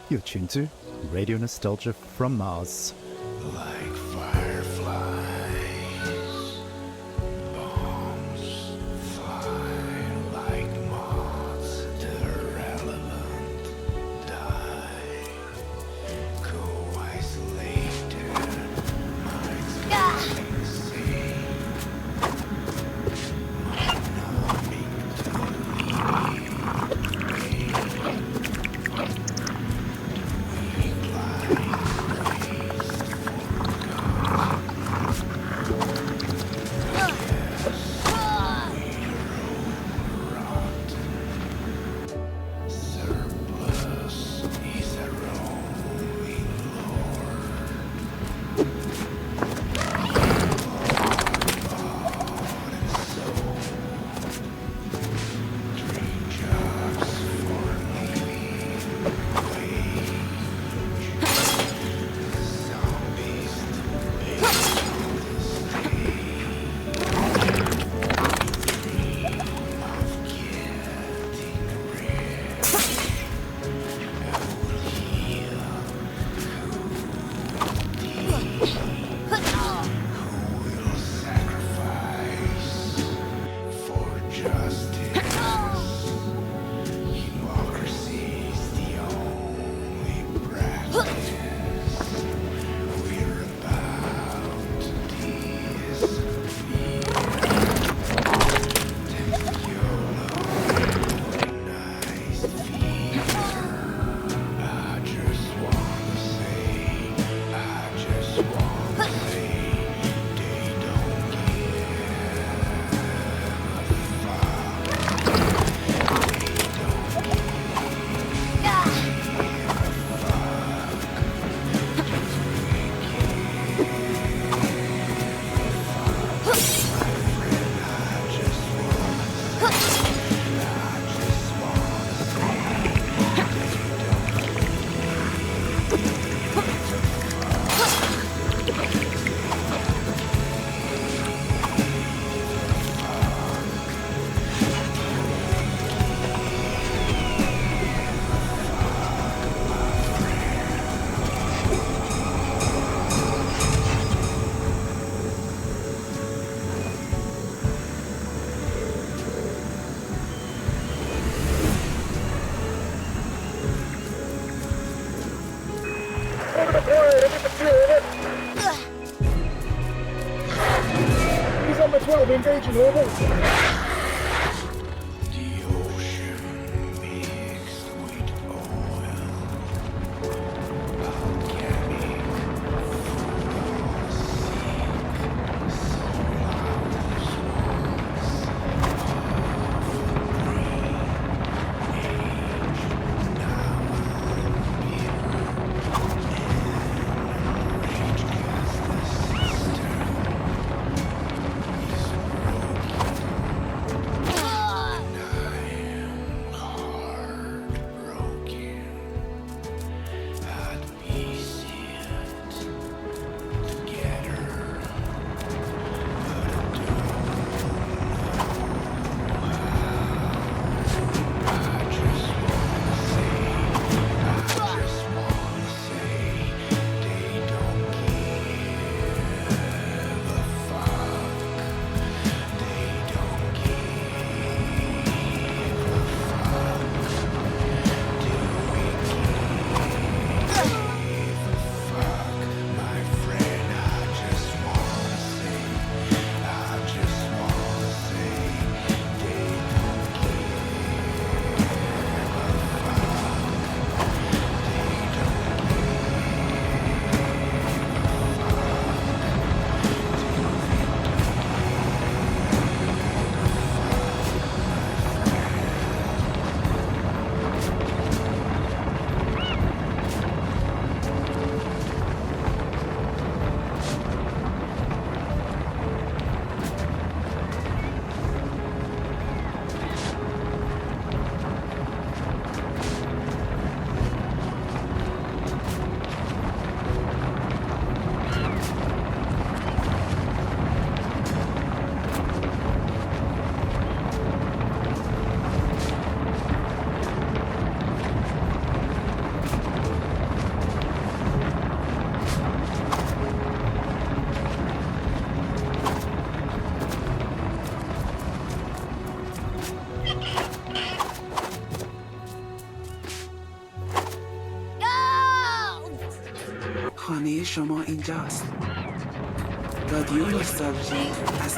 You're tuned to Radio Nostalgia from Mars. Like fireflies, bombs fly like moths to their element, die, go isolated, minds going insane, numbing to He's on the 12, engaging orbit. خانه شما اینجاست. رادیو نوستالژی از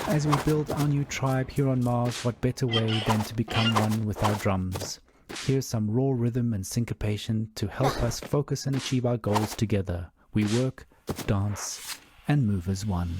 As we build our new tribe here on Mars, what better way than to become one with our drums? Here's some raw rhythm and syncopation to help us focus and achieve our goals together. We work, dance, and move as one.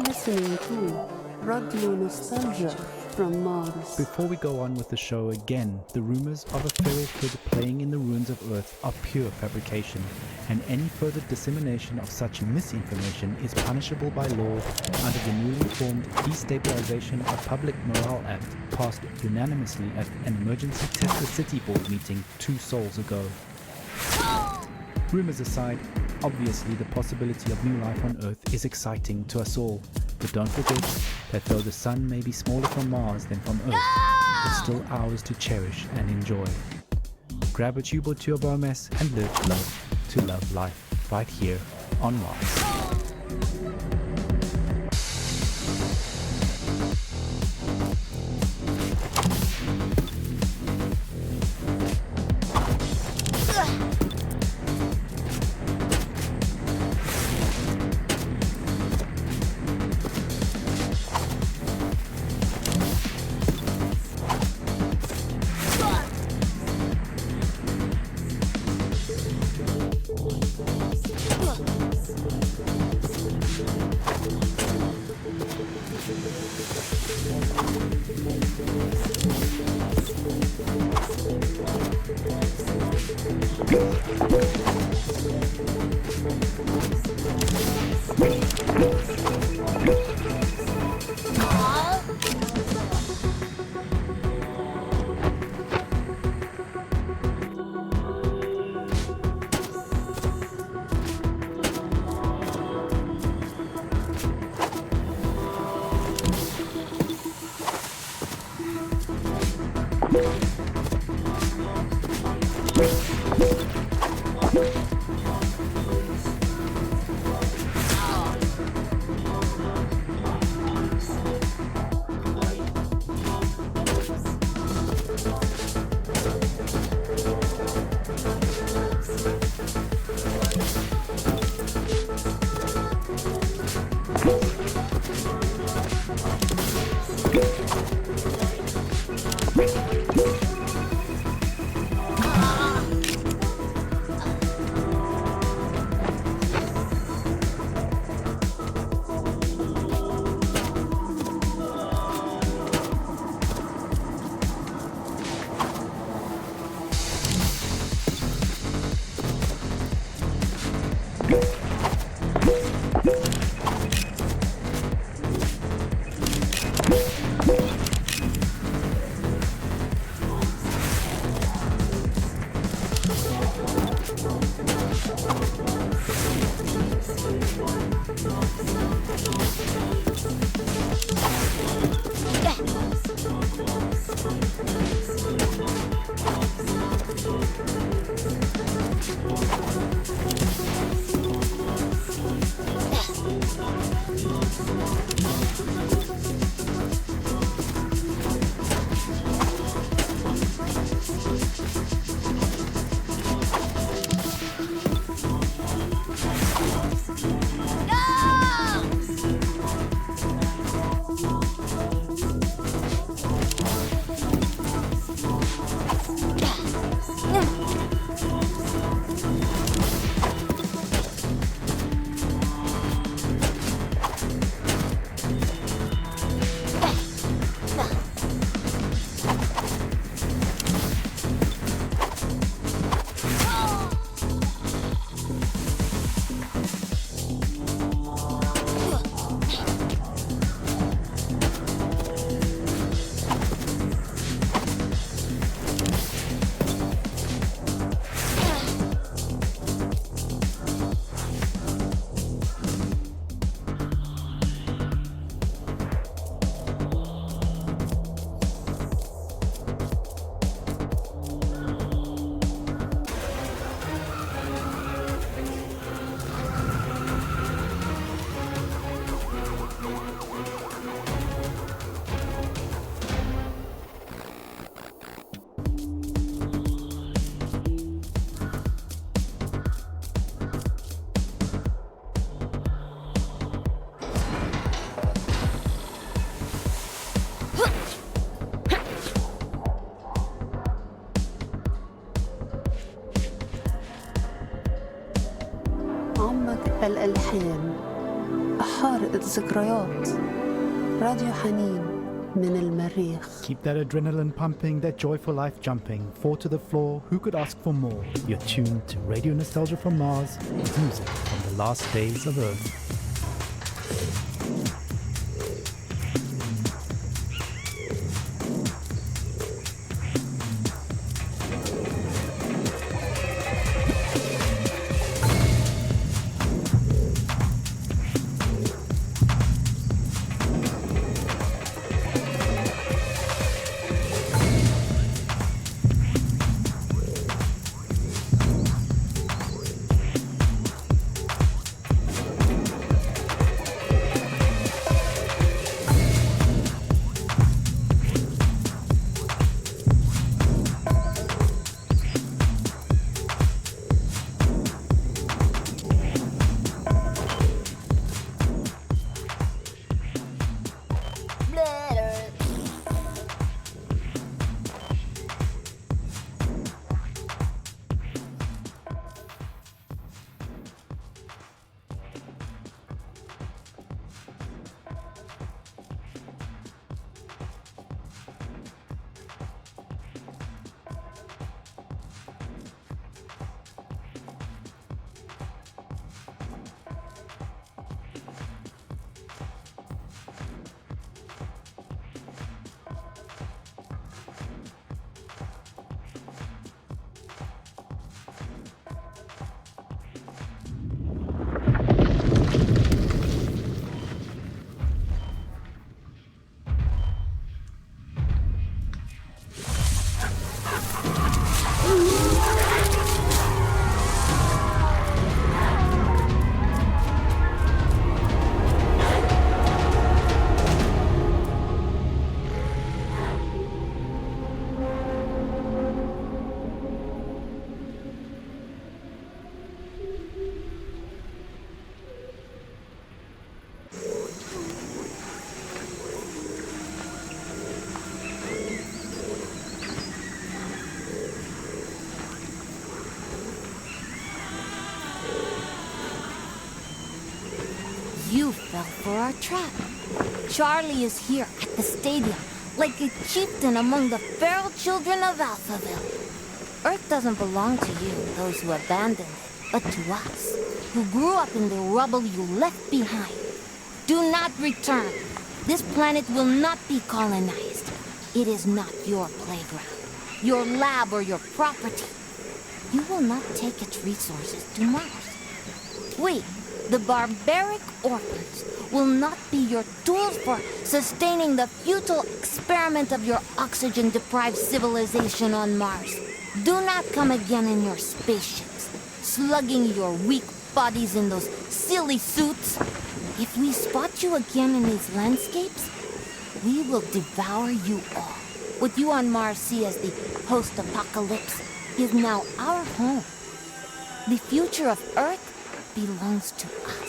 listening to Radio Nostalgia from Mars. Before we go on with the show again, the rumors of a feral kid playing in the ruins of Earth are pure fabrication, and any further dissemination of such misinformation is punishable by law under the newly formed Destabilization of Public Morale Act passed unanimously at an emergency Tesla City Board meeting 2 sols ago. Rumors aside, obviously the possibility of new life on Earth is exciting to us all, but don't forget that though the sun may be smaller from Mars than from Earth, it's still ours to cherish and enjoy. Grab a tube or two of OMS and learn to love life right here on Mars. ذكريات راديو حنين من المريخ. Keep that adrenaline pumping, that joyful life jumping. Fall to the floor, who could ask for more? You're tuned to Radio Nostalgia from Mars, music from the last days of Earth. You fell for our trap. Charlie is here at the stadium, like a chieftain among the feral children of Alphaville. Earth doesn't belong to you, those who abandoned it, but to us, who grew up in the rubble you left behind. Do not return. This planet will not be colonized. It is not your playground, your lab, or your property. You will not take its resources to Mars. We, the barbaric orphans, will not be your tools for sustaining the futile experiment of your oxygen-deprived civilization on Mars. Do not come again in your spaceships, slugging your weak bodies in those silly suits. If we spot you again in these landscapes, we will devour you all. What you on Mars see as the post-apocalypse is now our home. The future of Earth belongs to us.